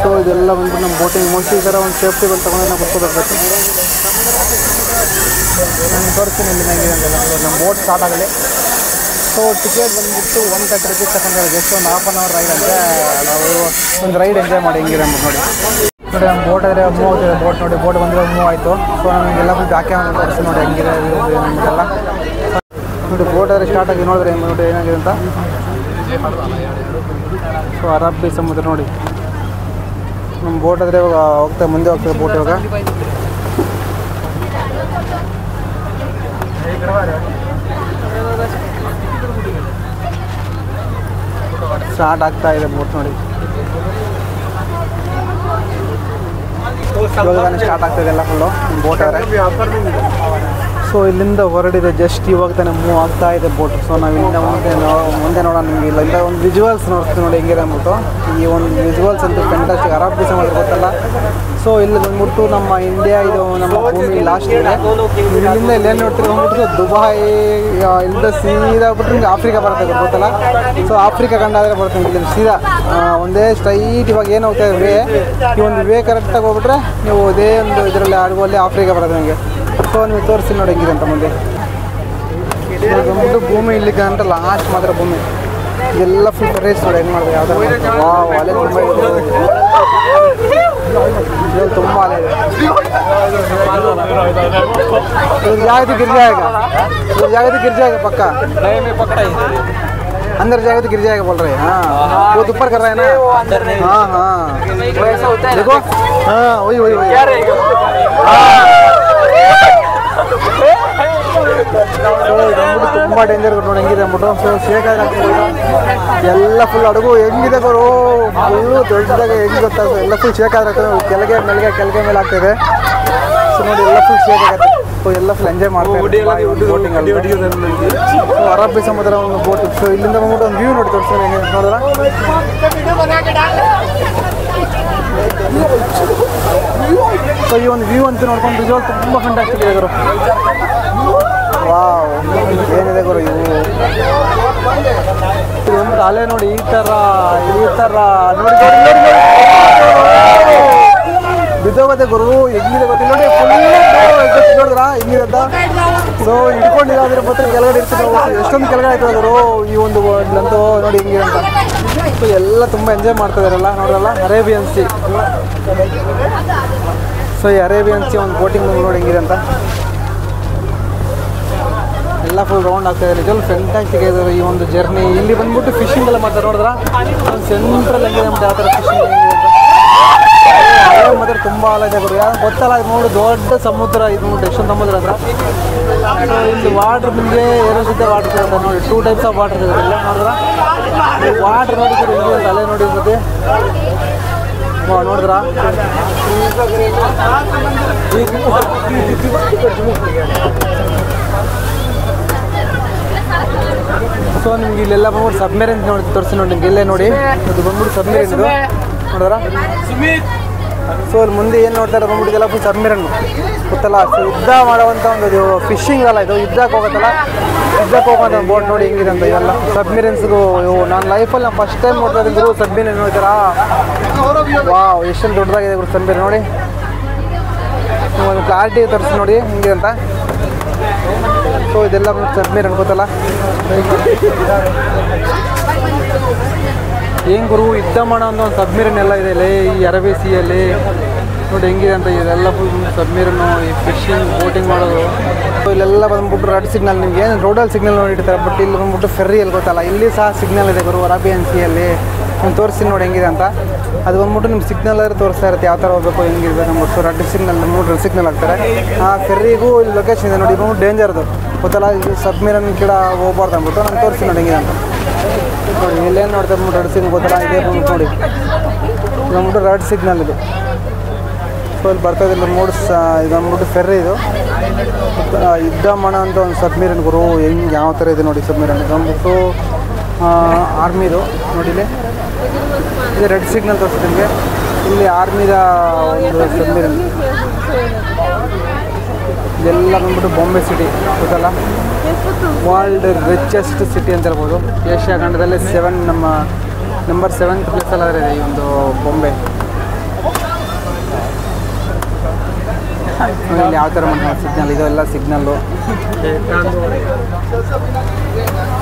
ಸೊ ಇದೆಲ್ಲ ಬಂದ್ಬಿಟ್ಟು ನಮ್ಮ ಬೋಟಿಂಗ್ ಮೋಸ್ಟ್ಲಿ ಈ ಥರ ಒಂದು ಸೇಫ್ಟಿ ಬೆಲ್ಟ್ ತೊಗೊಂಡು ನಾವು ಬರ್ಕೋಬೇಕು. ನಾನು ತೋರಿಸ್ತೀನಿ ಇಲ್ಲಿ ಹೆಂಗಿದೆ ಅಂತೆಲ್ಲ. ನಮ್ಮ ಬೋಟ್ ಸ್ಟಾರ್ಟ್ ಆಗಲಿ. ಸೊ ಟಿಕೆಟ್ ಬಂದುಬಿಟ್ಟು 130 ರೂಪೀಸ್ ತಗೊಂಡಿದ್ದಾರೆ. ಜಸ್ಟ್ ಒಂದು ಹಾಫ್ ಆನ್ ಅವರ್ ರೈಡ್ ಅಂದರೆ ನಾವು ಒಂದು ರೈಡ್ ಎಂಜಾಯ್ ಮಾಡಿ ಹೆಂಗಿದೆ ಅಂದ್ಬಿಟ್ಟು ನೋಡಿ. ನೋಡಿ ನಮ್ಮ ಬೋಟ್ ಆದರೆ ಮೂವ್ ಆಗ್ತಿದೆ. ಬೋಟ್ ನೋಡಿ ಬೋಟ್ ಬಂದರೆ ಮೂವ್ ಆಯಿತು. ಸೊ ನಮಗೆಲ್ಲ ಬ್ಯಾಕ್ ಕ್ಯಾಮ್ರಾ ತೋರಿಸಿ ನೋಡಿ ಹೆಂಗಿದೆ ನಮಗೆಲ್ಲ. ನೋಡಿ ಬೋಟ್ ಆದರೆ ಸ್ಟಾರ್ಟ್ ಆಗಿ ನೋಡಿದ್ರೆ ನೋಡಿ ಏನಾಗಿದೆ ಅಂತ. ಸೊ ಅರಬ್ಬಿ ಸಮುದ್ರ ನೋಡಿ. ನಮ್ಮ ಬೋಟ್ ಆದರೆ ಇವಾಗ ಮುಂದೆ ಹೋಗ್ತದೆ ಬೋಟ್ ಇವಾಗ. ಸ್ಟಾರ್ಟ್ ಆಗ್ತಾ ಇದೆ ಬೋಟ್ ನೋಡಿ. ಇವಾಗ ಸ್ಟಾರ್ಟ್ ಆಗ್ತಾಯಿದೆ ಎಲ್ಲ ಫುಲ್ಲು ಬೋಟ್ ಆದರೆ. ಸೊ ಇಲ್ಲಿಂದ ಹೊರಡಿದೆ ಜಸ್ಟ್ ಇವಾಗ ತಾನೇ ಮೂವ್ ಆಗ್ತಾ ಇದೆ ಬೋಟ್. ಸೊ ನಾವು ಇಲ್ಲಿಂದ ಮುಂದೆ ನೋಡೋಣ. ನಿಮಗೆ ಇಲ್ಲಿಂದ ಒಂದು ವಿಜುವಲ್ಸ್ ನೋಡ್ತೀವಿ ನೋಡಿ ಹೆಂಗಿದೆ ಅಂದ್ಬಿಟ್ಟು. ಈ ಒಂದು ವಿಜುವಲ್ಸ್ ಅಂತೂ ಫ್ಯಾಂಟಾಸ್ಟಿಕ್. ಅರಬ್ಬಿ ಸಮುದ್ರ ಗೊತ್ತಲ್ಲ. ಸೊ ಇಲ್ಲಿ ಬಂದ್ಬಿಟ್ಟು ನಮ್ಮ ಇಂಡಿಯಾ ಇದು ನಮ್ಮ ಭೂಮಿ ಲಾಸ್ಟ್ ಇದೆ. ಇಲ್ಲಿಂದ ಇಲ್ಲೇನು ನೋಡ್ತೀವಿ ಬಂದ್ಬಿಟ್ಟು ದುಬೈ ಇಲ್ಲಿಂದ ಸೀದಾ ಬಿಟ್ಟರೆ ನಿಮ್ಗೆ ಆಫ್ರಿಕಾ ಬರುತ್ತೆ ಗೊತ್ತಲ್ಲ. ಸೊ ಆಫ್ರಿಕಾ ಖಂಡ ಆದರೆ ಬರುತ್ತೆ ಇಲ್ಲಿ ಸೀದಾ ಒಂದೇ ಸ್ಟ್ರೈಟ್. ಇವಾಗ ಏನು ಹೋಗ್ತಾ ಇದೆ ಈ ಒಂದು ವೇ ಕರೆಕ್ಟಾಗಿ ಹೋಗ್ಬಿಟ್ರೆ ನೀವು ಇದೇ ಒಂದು ಇದರಲ್ಲಿ ಆಡುವಲ್ಲಿ ಆಫ್ರಿಕಾ ಬರುತ್ತೆ ನಿಮಗೆ. ಸೊ ನೀವು ತೋರಿಸಿ ನೋಡಿ ಹೆಂಗಿದೆ ಅಂತ ಮುಂದೆ. ಬಂದ್ಬಿಟ್ಟು ಭೂಮಿ ಇಲ್ಲಿಗೆ ಅಂತ ಲಾಸ್ಟ್ ಮಾತ್ರ ಭೂಮಿ. ಎಲ್ಲ ಫುಲ್ ರೇಸ್ ನೋಡಿ ಹೆಂಗೆ ಮಾಡಿದೆ ಯಾವ ಥರ. ಅಲೆ ತುಂಬ ಅಲೆ ಇದೆ. ಜಾಗತಿ ಗಿರ್ಜಾएगा जागती गिर जाएगा पक्का अंदर जाएगा तो गिर जाएगा बोल रहे हैं. हाँ वो ऊपर कर रहा है ना. हाँ हाँ देखो. हाँ वही ತುಂಬ ಡೇಂಜರ್ ನೋಡಿ ಹೆಂಗಿದೆ ಅಂದ್ಬಿಟ್ಟು. ಸೊ ಶೇಕಾದ್ರೆ ಎಲ್ಲ ಫುಲ್ ಅಡುಗು ಹೆಂಗಿದೆ ಗುರು ಫುಲ್ಲು ದೊಡ್ಡದಾಗ ಹೆಂಗೆ ಗೊತ್ತಾಗ್ತದೆ. ಎಲ್ಲ ಫುಲ್ ಶೇಕಾದ್ರೆ ಕೆಳಗೆ ಮೇಲೆ ಆಗ್ತಾಯಿದೆ. ಸೊ ನೋಡಿ ಎಲ್ಲ ಫುಲ್ ಶೇಕ್ ಆಗುತ್ತೆ. ಸೊ ಎಲ್ಲ ಫುಲ್ ಎಂಜಾಯ್ ಮಾಡ್ತಾರೆ ಬೋಟಿಂಗಲ್ಲಿ. ಸೊ ಅರಬ್ಬಿ ಸಮುದ್ರ ಒಂದು ಬೋಟ್. ಸೊ ಇಲ್ಲಿಂದ ಬಂದ್ಬಿಟ್ಟು ಒಂದು ವ್ಯೂ ನೋಡಿ ತೋರಿಸ್ತಾರೆ ಹೆಂಗೆ ನೋಡಿದ್ರ. ಸೊ ಈ ಒಂದು ವ್ಯೂ ಅಂತ ನೋಡ್ಕೊಂಡು ವಿಜುವಲ್ ತುಂಬ ಫ್ಯಾಂಟಾಸ್ಟಿಕ್ ಇದೆ ಗುರು. ವಾವ್ ಏನಿದೆ ಗುರು ಇವು. ಒಂದು ಅಲೆ ನೋಡಿ ಈ ಥರ ನೋಡಿ ಬಿದ್ದೋಗುತ್ತೆ ಗುರು. ಹೆಂಗಿದೆ ಗೊತ್ತಿಲ್ಲ ನೋಡಿ ಫುಲ್ ನೋಡಿದ್ರ ಹೆಂಗಿದೆ ಅಂತ. ಸೊ ಹಿಡ್ಕೊಂಡಿದ್ದಾದ್ರೆ ಮಾತ್ರ ಕೆಳಗಡೆ ಇರ್ತಿದ್ರು. ಎಷ್ಟೊಂದು ಕೆಳಗಡೆ ಆಯ್ತು ಗುರು ಈ ಒಂದು ಇಲ್ಲಂತೂ ನೋಡಿ ಹೆಂಗಿದೆ ಅಂತ. ಸೊ ಎಲ್ಲ ತುಂಬ ಎಂಜಾಯ್ ಮಾಡ್ತಿದಾರಲ್ಲ ನೋಡ್ರಲ್ಲ. Arabian sea. ಸೊ ಈ ಅರೇಬಿಯನ್ ಸಿ ಒಂದು ಬೋಟಿಂಗ್ ನೋಡಿ ಹೆಂಗಿದೆ ಅಂತ. ಎಲ್ಲ ಫುಲ್ ರೌಂಡ್ ಆಗ್ತಾಯಿದೆ. ನಿಜವೂ ಫ್ಯಾಂಟಾಸ್ಟಿಕ್ ಇದೆ ಈ ಒಂದು ಜರ್ನಿ. ಇಲ್ಲಿ ಬಂದ್ಬಿಟ್ಟು ಫಿಶಿಂಗ್ ಎಲ್ಲ ಮಾಡ್ತಾರೆ ನೋಡಿದ್ರ. ಸೆಂಟ್ರಲ್ ಹೆಂಗಿದೆ ಅಂತ ಯಾವ ಥರ ಫಿಶಿಂಗ್ ಹೆಂಗಿದೆ ಅಂತ. ಅಲೆ ಮಾತ್ರ ತುಂಬ ಅಲೆ ಇದೆ ಗುರು. ಯಾರು ಗೊತ್ತಲ್ಲ ಇದು ನೋಡಿ ದೊಡ್ಡ ಸಮುದ್ರ ಇದು ನೋಡಿ ಎಷ್ಟೊಂದು ಸಮುದ್ರ ಅಂದ್ರೆ. ಸೊ ಇಲ್ಲಿ ವಾಟ್ರ್ ನಿಮಗೆ ಎರಡು ಜೊತೆ ವಾಟ್ರ್ ಸಿಗುತ್ತೆ ನೋಡಿ. 2 ಟೈಪ್ಸ್ ಆಫ್ ವಾಟ್ರ್ ಸಿಗುತ್ತೆ ಎಲ್ಲ ನೋಡಿದ್ರ. ವಾಟ್ರ್ ನೋಡಿದ್ರೆ ಹೆಂಗಿದೆ ಅಲೆ ನೋಡಿ ಜೊತೆ ನೋಡಿದ್ರ. ಸೊ ನಿಮ್ಗೆ ಇಲ್ಲೆಲ್ಲ ಬಂದ್ಬಿಟ್ಟು ಸಬ್ಮೆರಿನ್ ನೋಡಿ ತೋರಿಸಿ ನೋಡಿ ನಿಮ್ಗೆ ಇಲ್ಲೇ ನೋಡಿ ಅದು ಬಂದ್ಬಿಟ್ಟು ಸಬ್ಮೆರಿನ್ ಇದು ನೋಡಿದ್ರ. ಸೊ ಅಲ್ಲಿ ಮುಂದೆ ಏನು ನೋಡ್ತಾರೆ ಬಂದ್ಬಿಟ್ಟು ಇದೆಲ್ಲ ಫುಲ್ ಸಬ್ಮೆರಿನ್ ಗೊತ್ತಲ್ಲ. ಸೊ ಯುದ್ಧ ಮಾಡುವಂಥ ಒಂದು ಫಿಶಿಂಗ್ ಅಲ್ಲ ಇದು, ಯುದ್ಧಕ್ಕೆ ಹೋಗುತ್ತಲ್ಲ, ಯುದ್ಧಕ್ಕೆ ಹೋಗೋಂಥ ಒಂದು ಬೋಟ್ ನೋಡಿ ಹೆಂಗಿದೆ ಅಂತ. ಇವೆಲ್ಲ ಸಬ್ಮೆರಿನ್ಸ್ಗೂ ಇವು ನಾನು ಲೈಫಲ್ಲಿ ನಾನು ಫಸ್ಟ್ ಟೈಮ್ ನೋಡ್ತಾ ಇದ್ರು ಸಬ್ಮೆರಿನ್ ನೋಡ್ತಾರಾ. ವಾವ್ ಎಷ್ಟೊಂದು ದೊಡ್ಡದಾಗಿದೆ ಗುರು ಸಬ್ಮೆರಿನ್ ನೋಡಿ. ಒಂದು ಕ್ಲಾರಿಟಿ ತರಿಸಿ ನೋಡಿ ಹೆಂಗಿದೆ ಅಂತ. ಸೊ ಇದೆಲ್ಲ ಸಬ್ಮೆರಿನ್ ಗೊತ್ತಲ್ಲ. ಏನು ಗುರು ಯುದ್ಧ ಮಾಡೋ ಒಂದು ಸಬ್ಮೆರಿನ್ ಎಲ್ಲ ಇದೆ ಇಲ್ಲಿ ಈ ಅರಬ್ಬಿ ಸೀಯಲ್ಲಿ ನೋಡಿ ಹೆಂಗಿದೆ ಅಂತ. ಇದೆಲ್ಲ ಫುಲ್ ಸಬ್ಮೆರಿನು, ಈ ಫಿಶಿಂಗ್ ಬೋಟಿಂಗ್ ಮಾಡೋದು. ಸೊ ಇಲ್ಲೆಲ್ಲ ಬಂದ್ಬಿಟ್ಟು ರೆಡ್ ಸಿಗ್ನಲ್, ನಿಮ್ಗೆ ಏನು ರೋಡಲ್ಲಿ ಸಿಗ್ನಲ್ ನೋಡಿರ್ತಾರೆ, ಬಟ್ ಇಲ್ಲಿ ಬಂದ್ಬಿಟ್ಟು ಫೆರ್ರಿಯಲ್ಲಿ ಗೊತ್ತಲ್ಲ, ಇಲ್ಲಿ ಸಹ ಸಿಗ್ನಲ್ ಇದೆ ಗುರು ಅರೇಬಿಯನ್ ಸೀಯಲ್ಲಿ. ನೀವು ತೋರಿಸಿ ನೋಡಿ ಹೆಂಗಿದೆ ಅಂತ. ಅದು ಬಂದ್ಬಿಟ್ಟು ನಿಮ್ಮ ಸಿಗ್ನಲ್ ತೋರಿಸ್ತಾ ಇರುತ್ತೆ ಯಾವ ಥರ ಹೋಗಬೇಕು ಹೆಂಗಿರ್ಬೇಕು ಅಂದ್ಬಿಟ್ಟು. ರೆಡ್ ಸಿಗ್ನಲ್ 3 ರೆಡ್ ಸಿಗ್ನಲ್ ಆಗ್ತಾರೆ. ಆ ಫೆರ್ರಿಗೂ ಇಲ್ಲಿ ಲೊಕೇಶನ್ ಇದೆ ನೋಡಿ, ಬಂದ್ಬಿಟ್ಟು ಡೇಂಜರ್ದು ಗೊತ್ತಲ್ಲ, ಇದು ಸಬ್ಮೆರಿನ್ ಗಿಡ ಹೋಗ್ಬಾರ್ದು ಅಂದ್ಬಿಟ್ಟು ನಾನು ತೋರಿಸಿ ನೋಡಿ ಹೆಂಗಿದೆ ಅಂತ. ನೋಡಿ ಇಲ್ಲೇನು ನೋಡ್ತಾ ಬಂದ್ಬಿಟ್ಟು ರೆಡ್ ಸಿಗ್ನಲ್ ಗೊತ್ತಲ್ಲ, ಇದೇ ಬಂದ್ಬಿಟ್ಟು ನೋಡಿ ಇದು ಬಂದ್ಬಿಟ್ಟು ರೆಡ್ ಸಿಗ್ನಲ್ ಇದು. ಸೊ ಇಲ್ಲಿ ಬರ್ತಾಯಿಲ್ಲ ಮೂಡ್ ಇದು ಬಂದ್ಬಿಟ್ಟು ಫೆರ್ರಿ ಇದು. ಯುದ್ಧ ಮಾಡೋ ಅಂತ ಒಂದು ಸಬ್ಮೆರಿನ್ ಗುರು ಹೆಂಗೆ ಯಾವ ಥರ ಇದೆ ನೋಡಿ ಸಬ್ಮೆರಿನ್. ಇದು ಬಂದ್ಬಿಟ್ಟು ಆರ್ಮಿದು ನೋಡಿ ಇಲ್ಲಿ ಇದು ರೆಡ್ ಸಿಗ್ನಲ್ ತೋರಿಸ್ತೀನಿ ನಿಮಗೆ. ಇಲ್ಲಿ ಆರ್ಮಿದ ಒಂದು ಸಬ್ಮೆರಿನ್. ಇದೆಲ್ಲ ಬಂದ್ಬಿಟ್ಟು ಬಾಂಬೆ ಸಿಟಿ ಗೊತ್ತಲ್ಲ, ವರ್ಲ್ಡ್ ರಿಚೆಸ್ಟ್ ಸಿಟಿ ಅಂತ ಹೇಳ್ಬೋದು. ಏಷ್ಯಾ ಖಂಡದಲ್ಲಿ ನಂಬರ್ 7th ಪ್ಲೇಸಲ್ಲಿ ಇದೆ ಈ ಒಂದು ಬಾಂಬೆ. ಇಲ್ಲಿ ಯಾವ ಥರ ಮಾಡ್ತಾರೆ ಸಿಗ್ನಲ್, ಇದೆಲ್ಲ ಸಿಗ್ನಲ್ಲು.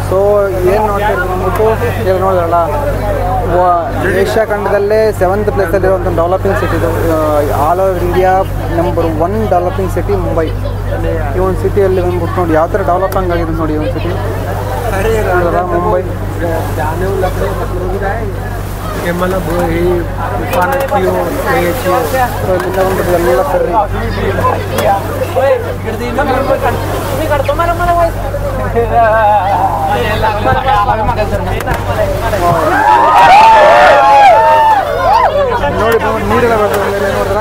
ಸೊ ಏನು ನೋಡ್ತಾರೆ ಬಂದ್ಬಿಟ್ಟು ಈಗ ನೋಡಿದ್ರಲ್ಲ, ಏಷ್ಯಾ ಖಂಡದಲ್ಲೇ 7th ಪ್ಲೇಸಲ್ಲಿರುವಂಥ ಡೆವಲಪಿಂಗ್ ಸಿಟಿ ಇದು. All over India number 1 developing city Mumbai. ಈ ಒಂದು ಸಿಟಿಯಲ್ಲಿ ಬಂದ್ಬಿಟ್ಟು ನೋಡಿ ಯಾವ ಥರ ಡೆವಲಪಿಂಗ್ ಆಗಿದೆ ನೋಡಿ ಈ ಒಂದು ಸಿಟಿ ಮುಂಬೈ. ಎಲ್ಲ ಸರಿ ನೋಡಿ ನೀರೆಲ್ಲ ಬರ್ತದೆ ನೋಡಿದ್ರ.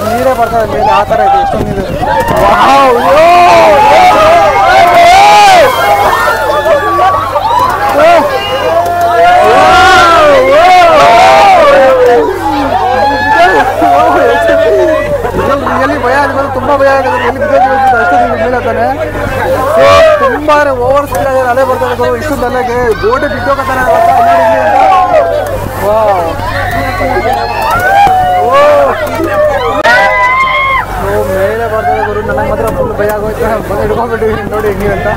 ನೀರೇ ಬರ್ತದೆ ಮೇಲೆ ಆ ಥರ ಇದೆ ಎಷ್ಟೊಂದು ನೀರು. ಎಲ್ಲಿ ಭಯ ಆಗಿದೆ, ತುಂಬ ಭಯ ಆಗಿದೆ. ಎಲ್ಲಿ ಬಿದ್ದೋಗಿ ಅಷ್ಟು ಬೀಳತ್ತಾನೆ, ತುಂಬ ಓವರ್ ಸ್ಪೀಡ್ ಆಗಿದೆ, ಅಲೆ ಬರ್ತದೆ ಇಷ್ಟೊಂದು ಅಲೆಗೆ ಬೋಟೆ ಬಿದ್ದೋಗತ್ತಾನೆ. ಮೇಲೆ ಬರ್ತದೆ ಗುರು. ನನಗೆ ಮಾತ್ರ ಫುಲ್ ಭಯ ಆಗೋಯ್ತು, ಬಂದು ಹಿಡ್ಕೊಂಡ್ಬಿಟ್ಟಿವಿ ನೋಡಿ ಹೆಂಗೆ ಅಂತ.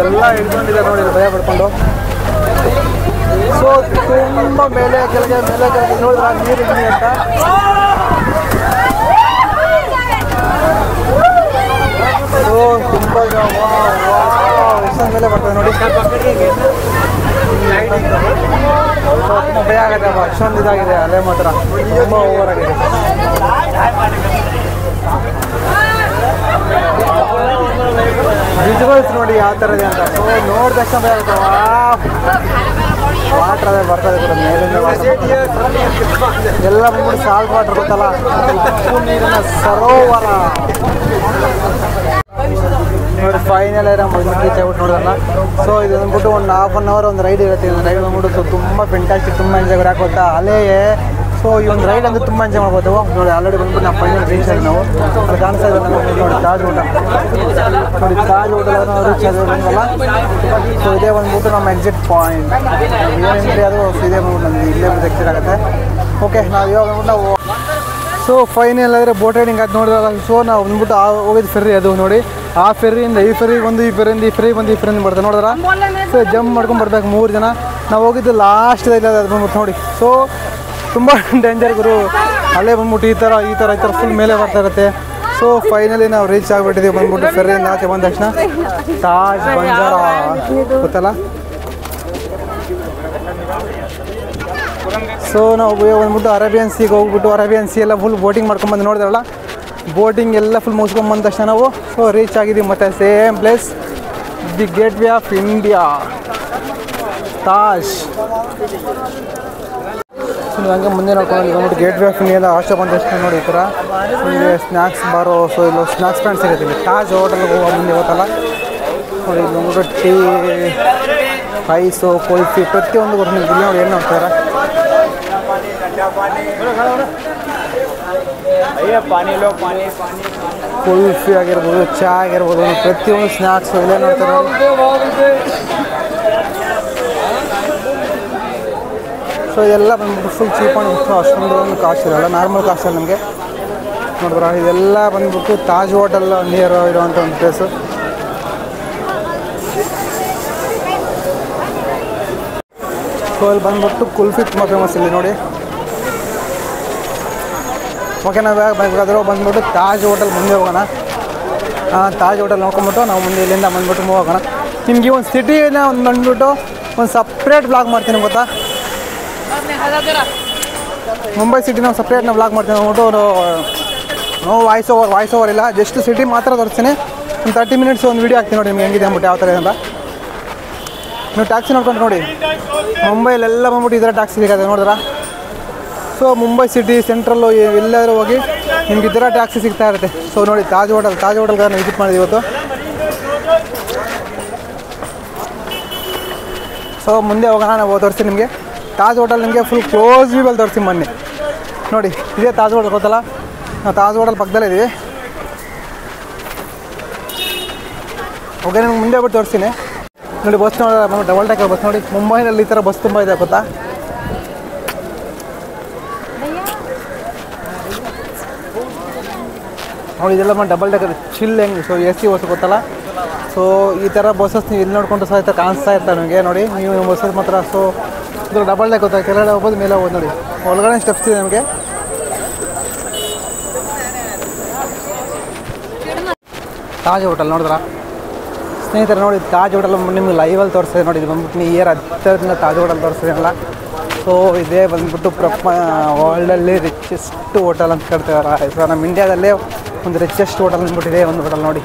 ಎಲ್ಲ ಹಿಡ್ಕೊಂಡಿದೆ ನೋಡಿ ಭಯ ಪಡ್ಕೊಂಡು. ಸೊ ತುಂಬ ಮೇಲೆ ಕೆಳಗೆ ನೋಡಿದ್ರೆ ನೀರು ಹೆಂಗೆ ಅಂತ. ಸೊ ತುಂಬ ಎಷ್ಟೊಂದು ಮೇಲೆ ಬರ್ತದೆ ನೋಡಿ. ತುಂಬ ಭಯ ಆಗುತ್ತೆ ಅಪ್ಪ, ಅಷ್ಟೊಂದು ಇದಾಗಿದೆ ಅಲೆ ಮಾತ್ರ ತುಂಬ ಓವರ್ ಆಗಿದೆ. ವಿಜುವಲ್ಸ್ ನೋಡಿ ಯಾವ ಥರ ಇದೆ ಅಂತ. ಸೊ ನೋಡಿದ ತಕ್ಷಣ ಭಯ ಆಗುತ್ತೆ. ವಾಟ್ರ್ ಅದೇ ಬರ್ತದೆ ಕೂಡ ಮೇಲಿಂದ ಎಲ್ಲ ಬಂದ್ಬಿಟ್ಟು ಸಾಲ್ಟ್ ವಾಟ್ರ್ ಗೊತ್ತಲ್ಲ, ಉಪ್ಪು ನೀರಿನ ಸರೋವರ ನೋಡಿ. ಫೈನಲ್ ರೀಚ್ ಆಗ್ಬಿಟ್ಟು ನೋಡೋದಲ್ಲ. ಸೊ ಇದು ಬಂದ್ಬಿಟ್ಟು ಒಂದು ½ hour ಒಂದು ರೈಡ್ ಇರುತ್ತೆ. ಒಂದು ರೈಡ್ ಬಂದ್ಬಿಟ್ಟು ತುಂಬ ಫೆಂಟಾಸ್ಟಿಕ್, ತುಂಬ ಎಂಜಾಯ್ ಯಾಕೋತಾ ಅಲೆಯೇ. ಸೊ ಈ ಒಂದು ರೈಡ್ ಅಂದರೆ ತುಂಬ ಎಂಜಾಯ್ ಮಾಡ್ಬೋದು ನೋಡಿ. ಆಲ್ರೆಡಿ ಬಂದ್ಬಿಟ್ಟು ನಾವು ಫೈನಲ್ ರೀಚ್ ಆಗಿ ನಾವು ಅಲ್ಲಿ ಕಾಣಿಸ್ತಾ ಇದ್ದಾರೆ ನೋಡಿ ತಾಜ್ ಹೋಟೆಲ್ ನೋಡಿ. ತಾಜ್ ಹೋಟೆಲ್ ರೀಚ್ ಆಗಿರೋದ್ರಲ್ಲ. ಸೊ ಇದೇ ಬಂದ್ಬಿಟ್ಟು ನಮ್ಮ ಎಕ್ಸಿಟ್ ಪಾಯಿಂಟ್. ಏನು ಎಂಟ್ರಿ ಅದು ಇದೇ ಬಂದ್ಬಿಟ್ಟು ನಮಗೆ ಇಲ್ಲೇ ಎಕ್ಸಿಟ್ ಆಗುತ್ತೆ. ಓಕೆ ನಾವು ಇವಾಗ ಬಂದ್ಬಿಟ್ಟು ನಾವು ಸೊ ಫೈನಲ್ ಆದರೆ ಬೋಟ್ ರೈಡಿಂಗ್ ಅದು ನೋಡಿದ್ರಲ್ಲ. ಸೊ ನಾವು ಬಂದ್ಬಿಟ್ಟು ಹೋಗಿದ್ದು ಫೆರ್ರಿ ಅದು ನೋಡಿ. ಆ ಫೆರ್ರಿಯಿಂದ ಈ ಫೆರ್ರಿಗೆ ಒಂದು, ಈ ಫೆರ್ರಿಯಿಂದ ಈ ಫೆರ್ರಿಗೆ ಬಂದು ಈ ಫೆರ್ರಿಯಿಂದ ಬರ್ತಾರೆ ನೋಡಿದ್ರ. ಸೊ ಜಂಪ್ ಮಾಡ್ಕೊಂಡು ಬರ್ಬೇಕು 3 ಜನ. ನಾವು ಹೋಗಿದ್ದು ಲಾಸ್ಟ್ ಇಲ್ಲ ಅದು ಬಂದ್ಬಿಟ್ಟು ನೋಡಿ. ಸೊ ತುಂಬ ಡೇಂಜರ್ ಗುರು, ಅಲ್ಲೇ ಬಂದ್ಬಿಟ್ಟು ಈ ಥರ ಫುಲ್ ಮೇಲೆ ಬರ್ತಾ ಇರುತ್ತೆ. ಸೊ ಫೈನಲಿ ನಾವು ರೀಚ್ ಆಗಿಬಿಟ್ಟಿದ್ದೀವಿ ಬಂದ್ಬಿಟ್ಟು ಫೆರ್ರಿಯಿಂದ ಆಚೆ ಬಂದ ತಕ್ಷಣ ತಾಜ್ ಬಂಜಾರ ಗೊತ್ತಲ್ಲ. ಸೊ ನಾವು ಬಂದ್ಬಿಟ್ಟು ಅರೇಬಿಯನ್ ಸೀಗೆ ಹೋಗ್ಬಿಟ್ಟು ಅರೇಬಿಯನ್ ಸಿ ಎಲ್ಲ ಫುಲ್ ಬೋಟಿಂಗ್ ಮಾಡ್ಕೊಂಬಂದು ನೋಡಿದ್ರಲ್ಲ. ಬೋಟಿಂಗ್ ಎಲ್ಲ ಫುಲ್ ಮುಗಿಸ್ಕೊಂಬಂದ ತಕ್ಷಣ ನಾವು ಸೊ ರೀಚ್ ಆಗಿದ್ದೀವಿ ಮತ್ತು same place, the gate way of India, Taj. So ನೀವು ಹಂಗೆ ಮುಂದೆ ನೋಡ್ಕೊಂಡು ಬಂದ್ಬಿಟ್ಟು ಗೇಟ್ ವೇ ಆಫ್ ಇಂಡಿಯಾದ ಆಚೆ ಬಂದ ತಕ್ಷಣ ನೋಡಿ ಈ ಥರ ನಿಮಗೆ ಸ್ನ್ಯಾಕ್ಸ್ ಬಾರೋ. ಸೊ ಇಲ್ಲಿ ಸ್ನ್ಯಾಕ್ಸ್ ಪ್ಯಾಂಟ್ ಸಿಗುತ್ತೆ ಇಲ್ಲಿ ತಾಜ್ ಹೋಟೆಲ್ಗೆ ಹೋಗೋ ಮುಂದೆ ಗೊತ್ತಲ್ಲ ನೋಡಿ. ಇಲ್ಲಿ ಬಂದ್ಬಿಟ್ಟು ಟೀ, ರೈಸು, ಕುಲ್ಫಿ ಪ್ರತಿಯೊಂದು ಕೊಟ್ಟು ನಿಮ್ಗೆ ಇಲ್ಲಿ ನೋಡಿ ಏನು ನೋಡ್ತಾರೆ. ಕುಲ್ಫಿ ಆಗಿರ್ಬೋದು, ಚಹಾ ಆಗಿರ್ಬೋದು, ಪ್ರತಿಯೊಂದು ಸ್ನ್ಯಾಕ್ಸು ಇಲ್ಲೇ ನೋಡ್ತಾರೆ. ಸೊ ಇದೆಲ್ಲ ಬಂದ್ಬಿಟ್ಟು ಫುಲ್ ಚೀಪ್ ಆ್ಯಂಡ್ ಅಷ್ಟೊಂದು ಕಾಸ್ಟ್ ಇರೋಲ್ಲ, ನಾರ್ಮಲ್ ಕಾಸ್ಟಲ್ಲಿ ನಮಗೆ ನೋಡಿದ್ರ. ಇದೆಲ್ಲ ಬಂದ್ಬಿಟ್ಟು ತಾಜ್ ಹೋಟೆಲ್ ನಿಯರ್ ಇರೋವಂಥ ಒಂದು ಪ್ಲೇಸು. ಸೊ ಇಲ್ಲಿ ಬಂದ್ಬಿಟ್ಟು ಕುಲ್ಫಿ ತುಂಬ ಫೇಮಸ್ ಇಲ್ಲಿ ನೋಡಿ. ಓಕೆ, ನಾವು ಬೇಕಾದರೂ ಬಂದ್ಬಿಟ್ಟು ತಾಜ್ ಹೋಟೆಲ್ ಮುಂದೆ ಹೋಗೋಣ. ತಾಜ್ ಹೋಟೆಲ್ ನೋಡ್ಕೊಂಬಿಟ್ಟು ನಾವು ಮುಂದೆ ಇಲ್ಲಿಂದ ಬಂದ್ಬಿಟ್ಟು ಮೂವ್ ಹೋಗೋಣ. ನಿಮಗೆ ಒಂದು ಸಿಟಿನ ಒಂದು ಬಂದ್ಬಿಟ್ಟು ಒಂದು ಸಪ್ರೇಟ್ ಬ್ಲಾಗ್ ಮಾಡ್ತೀನಿ ಗೊತ್ತಾ. ಮುಂಬೈ ಸಿಟಿನ ಸಪ್ರೇಟ್ ನಾವು ಬ್ಲಾಗ್ ಮಾಡ್ತೀನಿ ಅಂದ್ಬಿಟ್ಟು ನೋ ವಾಯ್ಸ್ ಓವರ್ ಇಲ್ಲ, ಜಸ್ಟ್ ಸಿಟಿ ಮಾತ್ರ ತೋರಿಸ್ತೀನಿ. ಒಂದು 30 ಮಿನಿಟ್ಸ್ ಒಂದು ವೀಡಿಯೋ ಹಾಕ್ತೀನಿ ನೋಡಿ ನಿಮ್ಗೆ ಹೆಂಗಿದೆ ಅಂದ್ಬಿಟ್ಟು ಯಾವ ಥರ ಇದೆ ಅಂತ. ನೀವು ಟ್ಯಾಕ್ಸಿ ನೋಡ್ಕೊಂಡು ನೋಡಿ, ಮುಂಬೈಲೆಲ್ಲ ಬಂದ್ಬಿಟ್ಟು ಈ ಥರ ಟ್ಯಾಕ್ಸಿ ಸಿಗುತ್ತೆ ನೋಡಿದ್ರ. ಸೊ ಮುಂಬೈ ಸಿಟಿ ಸೆಂಟ್ರಲ್ಲು ಎಲ್ಲಾದರೂ ಹೋಗಿ ನಿಮ್ಗೆ ಈ ಥರ ಟ್ಯಾಕ್ಸಿ ಸಿಗ್ತಾ ಇರುತ್ತೆ. ಸೊ ನೋಡಿ ತಾಜ್ ಹೋಟೆಲ್ಗೆ ನಾವು ವಿಸಿಟ್ ಮಾಡಿದ್ವಿ ಇವತ್ತು. ಸೊ ಮುಂದೆ ಹೋಗೋಣ, ನಾವು ತೋರಿಸ್ತೀನಿ ನಿಮಗೆ ತಾಜ್ ಹೋಟೆಲ್. ನಿಮಗೆ ಫುಲ್ ಕ್ಲೋಸ್ ವ್ಯೂವಲ್ಲಿ ತೋರಿಸ್ತೀನಿ ಬನ್ನಿ ನೋಡಿ. ಇದೇ ತಾಜ್ ಹೋಟೆಲ್ ಗೊತ್ತಲ್ಲ, ನಾವು ತಾಜ್ ಹೋಟೆಲ್ ಪಕ್ಕದಲ್ಲೇ ಇದ್ದೀವಿ. ಓಕೆ, ನಿಮ್ಗೆ ಮುಂದೆ ಹೋಗ್ಬಿಟ್ಟು ತೋರಿಸ್ತೀನಿ ನೋಡಿ. ಬಸ್ ನೋಡಿ, ಡಬಲ್ ಡೆಕ್ಕರ್ ಬಸ್ ನೋಡಿ. ಮುಂಬೈನಲ್ಲಿ ಈ ಥರ ಬಸ್ ತುಂಬ ಇದೆ ಗೊತ್ತಾ. ನೋಡಿ ಇದೆಲ್ಲ ಡಬಲ್ ಡೆಕ್ಕರ್ ಚಿಲ್ ಹೆಂಗೆ. ಸೊ AC ಬಸ್ ಗೊತ್ತಲ್ಲ. ಸೊ ಈ ಥರ ಬಸ್ಸಸ್ ನೀವು ಇಲ್ಲಿ ನೋಡ್ಕೊಂಡು ಸಹ ಕಾಣಿಸ್ತಾ ಇರ್ತಾರೆ ನಿಮಗೆ ನೋಡಿ. ನೀವು ಬಸ್ಸಸ್ ಮಾತ್ರ ಸೊ ಇದು ಡಬಲ್ ಡೆಕ್ ಗೊತ್ತಾ, ಕೆಳಗಡೆ ಹೋಗ್ಬೋದು ಮೇಲೆ ಹೋಗ್ಬೋದು ನೋಡಿ. ಒಳಗಡೆ ಸ್ಟೆಪ್ಸ್ ಇದೆ ನಮಗೆ. ತಾಜ್ ಹೋಟೆಲ್ ನೋಡಿದ್ರ ಸ್ನೇಹಿತರೆ ನೋಡಿ. ತಾಜ್ ಹೋಟೆಲ್ ನಿಮ್ಗೆ ಲೈವಲ್ಲಿ ತೋರಿಸ್ತಿದೆ ನೋಡಿ. ಇದು ಬಂದ್ಬಿಟ್ಟು ನಿಯರ್ ಹತ್ತಿರದಿಂದ ತಾಜ್ ಹೋಟೆಲ್ ತೋರಿಸ್ತಿದೆಯಲ್ಲ. ಸೊ ಇದೇ ಬಂದ್ಬಿಟ್ಟು ವರ್ಲ್ಡಲ್ಲಿ ರಿಚೆಸ್ಟ್ ಹೋಟೆಲ್ ಅಂತ ಕೇಳ್ತಿದ್ದಾರೆ. ಸೊ ನಮ್ಮ ಇಂಡಿಯಾದಲ್ಲೇ ಒಂದು ರಿಚೆಸ್ಟ್ ಹೋಟೆಲ್ ಅಂದ್ಬಿಟ್ಟಿದೆ ಒಂದು ಹೋಟೆಲ್ ನೋಡಿ.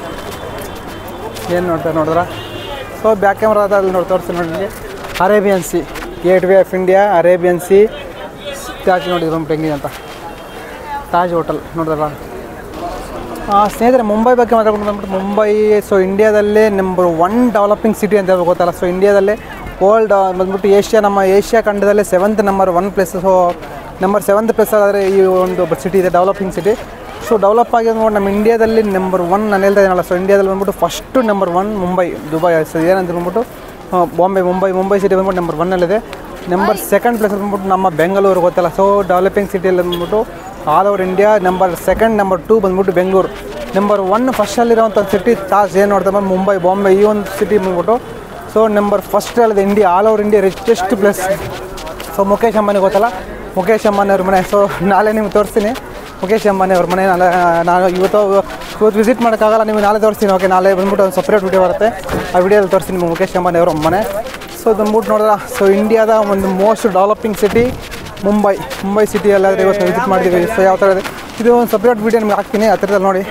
ಏನು ನೋಡಿದ್ರ. ಸೊ ಬ್ಯಾಕ್ ಕ್ಯಾಮ್ರಾದಲ್ಲಿ ನೋಡಿ ತೋರಿಸ್ತೀನಿ ನೋಡಿ ನಿಮಗೆ. Arabian C, gate way of India, Arabian C Taj ನೋಡಿ ಬಂದ್ಬಿಟ್ಟು ಹೆಂಗಿದೆ ಅಂತ. ತಾಜ್ ಹೋಟೆಲ್ ನೋಡಿದ್ರಲ್ಲ. ಸ್ನೇಹಿತರೆ ಮುಂಬೈ ಬಗ್ಗೆ ಮಾತಾಡ್ಕೊಂಡು ಬಂದ್ಬಿಟ್ಟು ಮುಂಬೈ ಸೊ ಇಂಡಿಯಾದಲ್ಲೇ ನಂಬರ್ 1 ಡೆವಲಪಿಂಗ್ ಸಿಟಿ ಅಂತ ಹೇಳ್ಬೇಕು ಗೊತ್ತಲ್ಲ. ಸೊ ಇಂಡಿಯಾದಲ್ಲೇ ವರ್ಲ್ಡ್ ಬಂದ್ಬಿಟ್ಟು ನಮ್ಮ ಏಷ್ಯಾ ಖಂಡದಲ್ಲೇ 7th number 1 place. So number 7th place ಆದರೆ ಈ ಒಂದು ಸಿಟಿ ಇದೆ, ಡೆವಲಪಿಂಗ್ ಸಿಟಿ. ಸೊ ಡೆವಲಪ್ ಆಗಿ ನೋಡಿ ನಮ್ಮ ಇಂಡಿಯಾದಲ್ಲಿ ನಂಬರ್ 1 ನಾನು ಹೇಳ್ತಾ ಇದ್ದೀನಲ್ಲ. ಸೊ ಇಂಡಿಯಾದಲ್ಲಿ ಬಂದ್ಬಿಟ್ಟು first number 1 Mumbai, Dubai. So ಏನಂತ ಬಂದ್ಬಿಟ್ಟು ಮುಂಬೈ ಸಿಟಿ ಬಂದ್ಬಿಟ್ಟು ನಂಬರ್ 1ನಲ್ಲಿದೆ. ನಂಬರ್ 2nd ಪ್ಲೇಸ್ ಬಂದ್ಬಿಟ್ಟು ನಮ್ಮ ಬೆಂಗಳೂರು ಗೊತ್ತಲ್ಲ. ಸೊ ಡೆವಲಪಿಂಗ್ ಸಿಟಿಯಲ್ಲಿ ಬಂದ್ಬಿಟ್ಟು all over India number 2nd, number 2 ಬಂದ್ಬಿಟ್ಟು ಬೆಂಗಳೂರು. ನಂಬರ್ 1 ಫಸ್ಟಲ್ಲಿರೋವಂಥ ಸಿಟಿ ತಾಜ್ ಏನು ನೋಡ್ತಾ ಮುಂಬೈ, ಬಾಂಬೆ ಈ ಒಂದು ಸಿಟಿ ಬಂದ್ಬಿಟ್ಟು ಸೊ ನಂಬರ್ 1 ಅಲ್ಲಿದೆ India, all over India richest place. So Mukesh Ambani ಗೊತ್ತಲ್ಲ, ಮುಖೇಶ್ ಅಂಬಾನಿ ಅವ್ರ ಮನೆ. ಸೊ ನಾಳೆ ನಿಮ್ಗೆ ತೋರಿಸ್ತೀನಿ ಮುಖೇಶ್ ಅಂಬಾನಿ ಅವ್ರ ಮನೆ. ನಾನು ಇವತ್ತು ವಿಸಿಟ್ ಮಾಡೋಕ್ಕಾಗಲ್ಲ, ನಿಮಗೆ ನಾಳೆ ತೋರಿಸ್ತೀನಿ. ಓಕೆ, ನಾಳೆ ಬಂದ್ಬಿಟ್ಟು ಒಂದು ಸಪ್ರೇಟ್ ವೀಡಿಯೋ ಬರುತ್ತೆ, ಆ ವಿಡಿಯೋದಲ್ಲಿ ತೋರಿಸ್ತೀನಿ ನಿಮ್ಗೆ ಮುಖೇಶ್ ಅಂಬಾನಿ ಅವ್ರ ಮನೆ. ಸೊ ಬಂದ್ಬಿಟ್ಟು ನೋಡಿದ್ರೆ ಸೊ ಇಂಡಿಯಾದ ಒಂದು ಮೋಸ್ಟ್ ಡೆವಲಪಿಂಗ್ ಸಿಟಿ ಮುಂಬೈ ಸಿಟಿಯಲ್ಲಾದರೆ ಇವತ್ತು ವಿಸಿಟ್ ಮಾಡಿದ್ದೀವಿ. ಸೊ ಯಾವ ಥರ ಇದೆ ಇದು ಒಂದು ಸಪ್ರೇಟ್ ವೀಡಿಯೋ ನಿಮ್ಗೆ ಹಾಕ್ತೀನಿ ಹತ್ತಿರದಲ್ಲಿ ನೋಡಿ.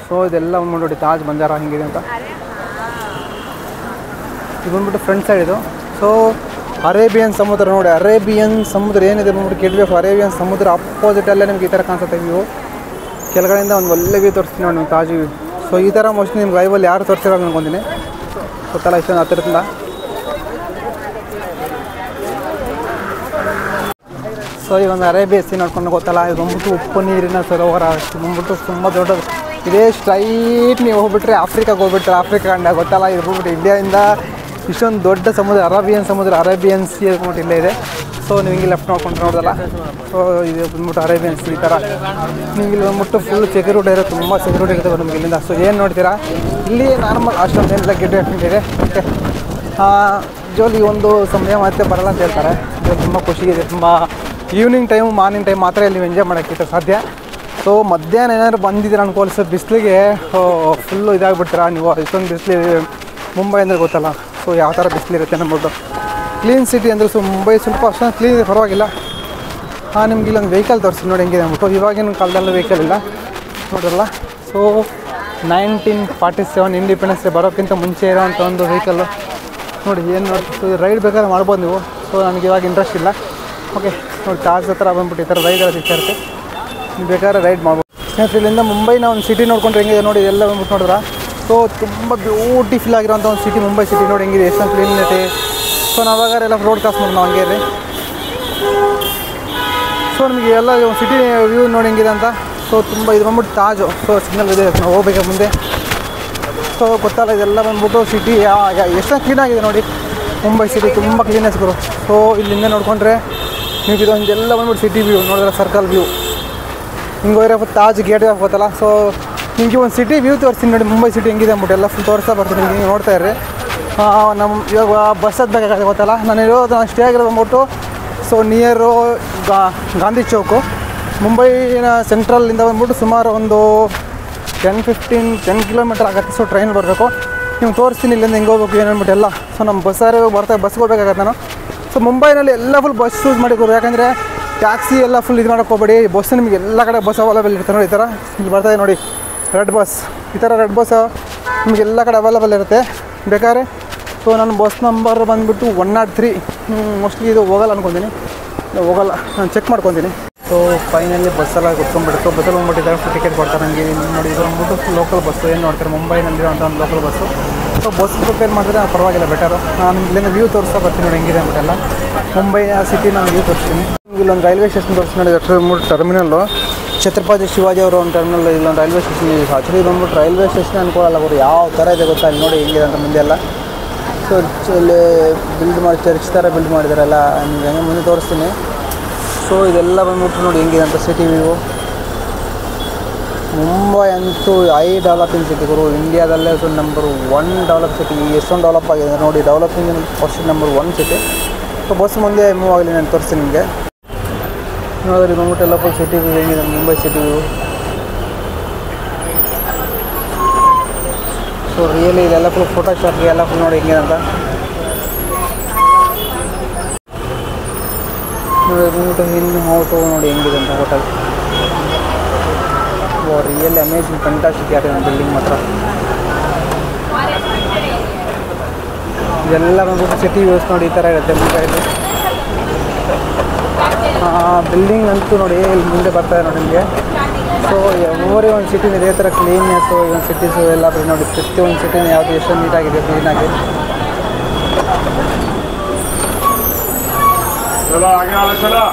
ಸೊ ಇದೆಲ್ಲ ಒಂದು ನೋಡಿ ತಾಜ್ ಬಂಜಾರ ಹಿಂಗಿದೆ ಅಂತ. ಇದು ಬಂದ್ಬಿಟ್ಟು ಫ್ರಂಟ್ ಸೈಡ್ ಇದು. ಸೊ ಅರೇಬಿಯನ್ ಸಮುದ್ರ ನೋಡಿ, ಅರೇಬಿಯನ್ ಸಮುದ್ರ ಏನಿದೆ ಬಂದ್ಬಿಟ್ಟು ಗೇಟ್ ವೇ ಆಫ್ ಅರೇಬಿಯನ್ ಸಮುದ್ರ ಅಪೋಸಿಟಲ್ಲೇ ನಿಮ್ಗೆ ಈ ಥರ ಕಾಣಿಸುತ್ತೆ ವ್ಯೂ. ಕೆಳಗಡೆಯಿಂದ ಒಂದು ಒಳ್ಳೆ ವ್ಯೂ ತೋರಿಸ್ತೀನಿ ನೋಡಿ ನಿಮ್ಗೆ ತಾಜ್ ವ್ಯೂ. ಸೊ ಈ ಥರ ಮೋಸ್ಟ್ಲಿ ನಿಮ್ಗೆ ಲೈವಲ್ಲಿ ಯಾರು ತೋರಿಸಿರೋದು ಅನ್ಕೊಂತೀನಿ ಗೊತ್ತಲ್ಲ ಇಷ್ಟೊಂದು ಹತ್ತಿರದಿಂದ. ಸೊ ಈ ಒಂದು ಅರೇಬಿಯನ್ ಸಿ ನೋಡ್ಕೊಂಡು ಗೊತ್ತಲ್ಲ, ಇದು ಬಂದ್ಬಿಟ್ಟು ಉಪ್ಪು ನೀರಿನ ಸರೋವರ. ಬಂದ್ಬಿಟ್ಟು ತುಂಬ ದೊಡ್ಡದು. ಇದೇ ಸ್ಟ್ರೈಟ್ ನೀವು ಹೋಗ್ಬಿಟ್ರೆ ಆಫ್ರಿಕಾಗೆ ಹೋಗ್ಬಿಟ್ರೆ ಆಫ್ರಿಕಾ ಖಂಡ ಗೊತ್ತಲ್ಲ. ಇದು ಬಂದ್ಬಿಟ್ಟು ಇಂಡಿಯಾದಿಂದ ಇಷ್ಟೊಂದು ದೊಡ್ಡ ಸಮುದ್ರ ಅರೇಬಿಯನ್ ಸಿ ಅಂದ್ಬಿಟ್ಟು ಇಲ್ಲೇ ಇದೆ. ಸೊ ನೀವು ಹಿಂಗೆ ಲೆಫ್ಟ್ ನೋಡ್ಕೊಂಡು ನೋಡೋದಲ್ಲ. ಸೊ ಇದು ಬಂದ್ಬಿಟ್ಟು ಅರೇಬಿಯನ್ ಸಿ ಈ ಥರ ನಿಮ್ಗೆ ಇಲ್ಲಿ ಬಂದ್ಬಿಟ್ಟು ಫುಲ್ ಸೆಕ್ಯೂರಿಟಿ ಇರುತ್ತೆ, ತುಂಬ ಸೆಕ್ಯೂರಿಟಿ ಇರುತ್ತೆ ನಿಮ್ಗೆ ಇಲ್ಲಿಂದ. ಸೊ ಏನು ನೋಡ್ತೀರಾ ಇಲ್ಲಿ ನಾರ್ಮಲ್ ಅಷ್ಟೊಂದು ಏನಿಲ್ಲ, ಗೇಟ್ ವೇ ಆಫ್ ಇಂಡಿಯಾ ಇದೆ. ಓಕೆ, ಜೋಲಿ ಒಂದು ಸಮಯ ಮತ್ತೆ ಬರಲ್ಲ ಅಂತ ಹೇಳ್ತಾರೆ. ತುಂಬ ಖುಷಿಗಿದೆ. ತುಂಬ ಈವ್ನಿಂಗ್ ಟೈಮು ಮಾರ್ನಿಂಗ್ ಟೈಮ್ ಮಾತ್ರ ಇಲ್ಲಿ ಎಂಜಾಯ್ ಮಾಡೋಕ್ಕೆ ಸಾಧ್ಯ. ಸೊ ಮಧ್ಯಾಹ್ನ ಏನಾದ್ರು ಬಂದಿದ್ದೀರ ಅನ್ಕೊಳ್ಸೋ ಬಿಸಿಲಿಗೆ ಫುಲ್ಲು ಇದಾಗ್ಬಿಡ್ತೀರಾ ನೀವು. ಇಷ್ಟೊಂದು ಬಿಸಿಲು ಮುಂಬೈ ಅಂದರೆ ಗೊತ್ತಲ್ಲ. ಸೊ ಯಾವ ಥರ ಬಿಸಿಲಿರುತ್ತೆ ಅಂದ್ಬಿಟ್ಟು. ಕ್ಲೀನ್ ಸಿಟಿ ಅಂದರೆ ಸೊ ಮುಂಬೈ ಸ್ವಲ್ಪ ಅಷ್ಟೊಂದು ಕ್ಲೀನ್ ಇದೆ, ಪರವಾಗಿಲ್ಲ. ನಿಮ್ಗೆ ಇಲ್ಲೊಂದು ವೆಹಿಕಲ್ ತೋರಿಸಿ ನೋಡಿ ಹೆಂಗಿದೆ ಅಂದ್ಬಿಟ್ಟು. ಇವಾಗಿನ ಕಾಲದಲ್ಲಿ ವೆಹಿಕಲ್ ಇಲ್ಲ ನೋಡ್ರಲ್ಲ. ಸೊ 1947 ಇಂಡಿಪೆಂಡೆನ್ಸ್ ಡೇ ಬರೋಕ್ಕಿಂತ ಮುಂಚೆ ಇರೋವಂಥ ಒಂದು ವೆಹಿಕಲ್ಲು ನೋಡಿ. ಏನು ನೋಡಿ ರೈಡ್ ಬೇಕಾದ್ರೆ ಮಾಡ್ಬೋದು ನೀವು. ಸೊ ಸೊ ನನಗೆ ಇವಾಗ ಇಂಟ್ರೆಸ್ಟ್ ಇಲ್ಲ. ಓಕೆ ನೋಡಿ, ತಾಜ್ ಹತ್ರ ಬಂದ್ಬಿಟ್ಟು ಈ ಥರ ರೈಡ್ ಎಲ್ಲ ಸಿಗ್ತಾ ಇರುತ್ತೆ, ನೀವು ಬೇಕಾದ್ರೆ ರೈಡ್ ಮಾಡ್ಬೋದು. ಸ್ನೇಹಿತರೆ, ಇಲ್ಲಿಂದ ಮುಂಬೈನ ಒಂದು ಸಿಟಿ ನೋಡ್ಕೊಂಡ್ರೆ ಹೆಂಗಿದೆ ನೋಡಿ, ಎಲ್ಲ ಬಂದ್ಬಿಟ್ಟು ನೋಡಿದ್ರೆ ಸೊ ತುಂಬ ಬ್ಯೂಟಿಫುಲ್ ಆಗಿರೋಂಥ ಒಂದು ಸಿಟಿ ಮುಂಬೈ ಸಿಟಿ ನೋಡಿ ಹೆಂಗಿದೆ, ಎಷ್ಟೊಂದು ಕ್ಲೀನ್ ಐತೆ. ಸೊ ನಾವಾಗ ಎಲ್ಲ ರೋಡ್ ಕ್ರಾಸ್ ಮಾಡೋದು ನಾವು ಹಂಗೆ ರೀ. ಸೊ ನಿಮಗೆ ಎಲ್ಲ ಒಂದು ಸಿಟಿ ವ್ಯೂ ನೋಡಿ ಹೆಂಗಿದೆ ಅಂತ. ಸೊ ತುಂಬ ಇದು ಬಂದ್ಬಿಟ್ಟು ತಾಜು. ಸೊ ಸಿಗ್ನಲ್ ಇದೆ, ನಾವು ಹೋಗ್ಬೇಕು ಮುಂದೆ. ಸೊ ಗೊತ್ತಲ್ಲ, ಇದೆಲ್ಲ ಬಂದ್ಬಿಟ್ಟು ಸಿಟಿ ಎಷ್ಟೊಂದು ಕ್ಲೀನಾಗಿದೆ ನೋಡಿ ಮುಂಬೈ ಸಿಟಿ, ತುಂಬ ಕ್ಲೀನೆಸ್ ಗುರು. ಸೊ ಇಲ್ಲಿಂದ ನೋಡಿಕೊಂಡ್ರೆ ನೀವು ಇದೊಂದೆಲ್ಲ ಬಂದ್ಬಿಟ್ಟು ಸಿಟಿ ವ್ಯೂ ನೋಡಿದ್ರೆ, ಸರ್ಕಲ್ ವ್ಯೂ ಹಿಂಗೆ ಹೋಗಿರೋ ತಾಜ್ ಗೇಟ್ ಆಫ್ ಗೊತ್ತಲ್ಲ. ಸೊ ನಿಮಗೆ ಒಂದು ಸಿಟಿ ವ್ಯೂ ತೋರಿಸ್ತೀನಿ ನೋಡಿ, ಮುಂಬೈ ಸಿಟಿ ಹೆಂಗಿದೆ ಅಂದ್ಬಿಟ್ಟು ಎಲ್ಲ ಫುಲ್ ತೋರಿಸ್ತಾ ಬರ್ತೀನಿ ನಿಮಗೆ, ಹಿಂಗೆ ನೋಡ್ತಾ ಇರ್ರಿ. ನಮ್ಮ ಇವಾಗ ಬಸ್ ಹತ್ಬೇಕಾಗುತ್ತೆ ಗೊತ್ತಲ್ಲ, ನಾನು ಸ್ಟೇ ಆಗಿರೋದು ಬಂದ್ಬಿಟ್ಟು ಸೊ ನಿಯರು ಗಾಂಧಿ ಚೌಕು, ಮುಂಬೈನ ಸೆಂಟ್ರಲ್ಲಿಂದ ಬಂದ್ಬಿಟ್ಟು ಸುಮಾರು ಒಂದು 10 ಕಿಲೋಮೀಟರ್ ಆಗುತ್ತೆ. ಸೊ ಟ್ರೈನ್ ಬರಬೇಕು, ನಿಮ್ಗೆ ತೋರಿಸ್ತೀನಿ ಇಲ್ಲಿಂದ ಹೆಂಗೆ ಹೋಗ್ಬೇಕು ಏನೇನ್ಬಿಟ್ಟು ಎಲ್ಲ. ಸೊ ನಮ್ಮ ಬಸ್ಸಾರೇ ಬಸ್ಗೆ ಹೋಗ್ಬೇಕಾಗತ್ತೆ ನಾನು. ಸೊ ಮುಂಬೈನಲ್ಲಿ ಎಲ್ಲ ಫುಲ್ ಬಸ್ ಯೂಸ್ ಮಾಡಿಕೊಡು, ಯಾಕಂದರೆ ಟ್ಯಾಕ್ಸಿ ಎಲ್ಲ ಫುಲ್ ಇದು ಮಾಡೋಕ್ಕೆ ಹೋಗಬೇಡಿ. ಬಸ್ ನಿಮಗೆ ಎಲ್ಲ ಕಡೆ ಬಸ್ ಅವೈಲೇಬಲ್ ಇರುತ್ತೆ ನೋಡಿ. ಈ ಥರ ಇಲ್ಲಿ ಬರ್ತಾಯಿದೆ ನೋಡಿ ರೆಡ್ ಬಸ್, ಈ ಥರ ರೆಡ್ ಬಸ್ ನಿಮಗೆ ಎಲ್ಲ ಕಡೆ ಅವೈಲೇಬಲ್ ಇರುತ್ತೆ ಬೇಕಾದ್ರೆ. ಸೊ ನನ್ನ ಬಸ್ ನಂಬರ್ ಬಂದುಬಿಟ್ಟು 103. ಮೋಸ್ಟ್ಲಿ ಇದು ಹೋಗಲ್ಲ ಅಂದ್ಕೊತೀನಿ, ಹೋಗಲ್ಲ, ನಾನು ಚೆಕ್ ಮಾಡ್ಕೊತೀನಿ. ಸೊ ಫೈನಲ್ಲಿ ಬಸ್ಸೆಲ್ಲ ಕುತ್ಕೊಂಡ್ಬಿಟ್ಟು ಬಸ್ಸಲ್ಲಿ ಬಂದ್ಬಿಟ್ಟಿದ್ದಾರೆ, ಟಿಕೆಟ್ ಕೊಡ್ತಾರೆ ನನಗೆ ನೋಡಿ. ಇದು ಬಂದ್ಬಿಟ್ಟು ಲೋಕಲ್ ಬಸ್ಸು ಏನು ನೋಡ್ತಾರೆ, ಮುಂಬೈನಲ್ಲಿರೋಂಥ ಒಂದು local bus. So bus prepare ಮಾಡಿದ್ರೆ ಪರವಾಗಿಲ್ಲ, ಬೆಟರು. ನಾನು ಇಲ್ಲಿಂದ ವ್ಯೂ ತೋರಿಸ್ತಾ ಬರ್ತೀನಿ ನೋಡಿ ಹೆಂಗಿದೆ ಅಂದ್ಬಿಟ್ಟೆಲ್ಲ ಮುಂಬೈನ ಸಿಟಿ ನಾನು ವ್ಯೂ ತೋರಿಸ್ತೀನಿ. ಇಲ್ಲೊಂದು ರೈಲ್ವೆ ಸ್ಟೇಷನ್ ತೋರಿಸಿ ನೋಡಿ, ಟರ್ಮಿನಲ್ಲು ಛತ್ರಪತಿ ಶಿವಾಜಿ ಅವರ ಒಂದು ಟರ್ಮಿನಲ್, ಇಲ್ಲೊಂದು ರೈಲ್ವೆ ಸ್ಟೇಷನ್ ಇದೆ. ಆ್ಯಕ್ಚುಲಿ ಬಂದ್ಬಿಟ್ಟು ರೈಲ್ವೆ ಸ್ಟೇಷನ್ ಅನ್ಕೊಳ್ಳಲ್ಲ ಅವರು, ಯಾವ ಥರ ಇದೆ ಗೊತ್ತಾ, ಇಲ್ಲಿ ನೋಡಿ ಹೆಂಗಿದೆ ಅಂತ ಮುಂದೆ ಎಲ್ಲ. ಸೊ ಇಲ್ಲಿ ಬಿಲ್ಡ್ ಮಾಡಿ ಚರ್ಚ್ ಥರ ಬಿಲ್ಡ್ ಮಾಡಿದಾರಲ್ಲ, ನಿಮ್ಗೆ ಹೆಂಗೆ ಮುಂದೆ ತೋರಿಸ್ತೀನಿ. ಸೊ ಇದೆಲ್ಲ ಬಂದ್ಬಿಟ್ಟು ನೋಡಿ ಹೆಂಗಿದೆ ಅಂತ ಸಿಟಿ ವ್ಯೂ. ಮುಂಬೈ ಅಂತೂ ಡೆವಲಪಿಂಗ್ ಸಿಟಿ ಗುರು, ಇಂಡಿಯಾದಲ್ಲೇ ನಂಬರ್ 1 ಡೆವಲಪ್ ಸಿಟಿ. ಎಷ್ಟೊಂದು ಡೆವಲಪ್ ಆಗಿದೆ ನೋಡಿ, developing first number 1 city. So ಬಸ್ ಮುಂದೆ ಮೂವ್ ಆಗಲಿ ನಾನು ತೋರಿಸ್ತೀನಿ ನಿಮಗೆ. ನೋಡಿದ್ರೆ ಬಂದ್ಬಿಟ್ಟು ಎಲ್ಲ ಫುಲ್ ಸಿಟಿ ವ್ಯೂ ಹೆಂಗಿದೆ Mumbai city view. So really ಇದೆಲ್ಲ ಫುಲ್ ಫೋಟೋಶಾಪ್ಗೆ ಎಲ್ಲ ಫುಲ್ ನೋಡಿ ಹೆಂಗಿದೆ ಅಂತ ನೋಡಿ. ಬಂದ್ಬಿಟ್ಟು ಇನ್ನು ಹೋಟು ನೋಡಿ ಹೆಂಗಿದೆ ಅಂತ ಹೋಟೆಲ್. ರಿಯಲಿ ಅಮೇಜಿಂಗ್, ಫ್ಯಾಂಟಾಸ್ಟಿಕ್ ಯಾರು ಬಿಲ್ಡಿಂಗ್ ಮಾತ್ರ. ಇದೆಲ್ಲ ಬಂದ್ಬಿಟ್ಟು ಸಿಟಿ ವ್ಯೂಸ್ ನೋಡಿ ಈ ಥರ ಇರುತ್ತೆ ಮುಂಬೈಲಿ. ಬಿಲ್ಡಿಂಗ್ ಅಂತೂ ನೋಡಿ ಇಲ್ಲಿ ಮುಂದೆ ಬರ್ತಾರೆ ನೋಡಿ ನಿಮಗೆ. ಸೊ ಎವರಿ ಒಂದು ಸಿಟಿನ ಇದೇ ಥರ ಕ್ಲೀನ್ನೆಸ್ಸು, ಈ ಒಂದು ಸಿಟೀಸು ಎಲ್ಲ ನೋಡಿ, ಪ್ರತಿಯೊಂದು ಸಿಟಿನ ಯಾವುದು ಎಷ್ಟು ನೀಟಾಗಿದೆ ಕ್ಲೀನಾಗಿ. चलो आगे वाला चलो।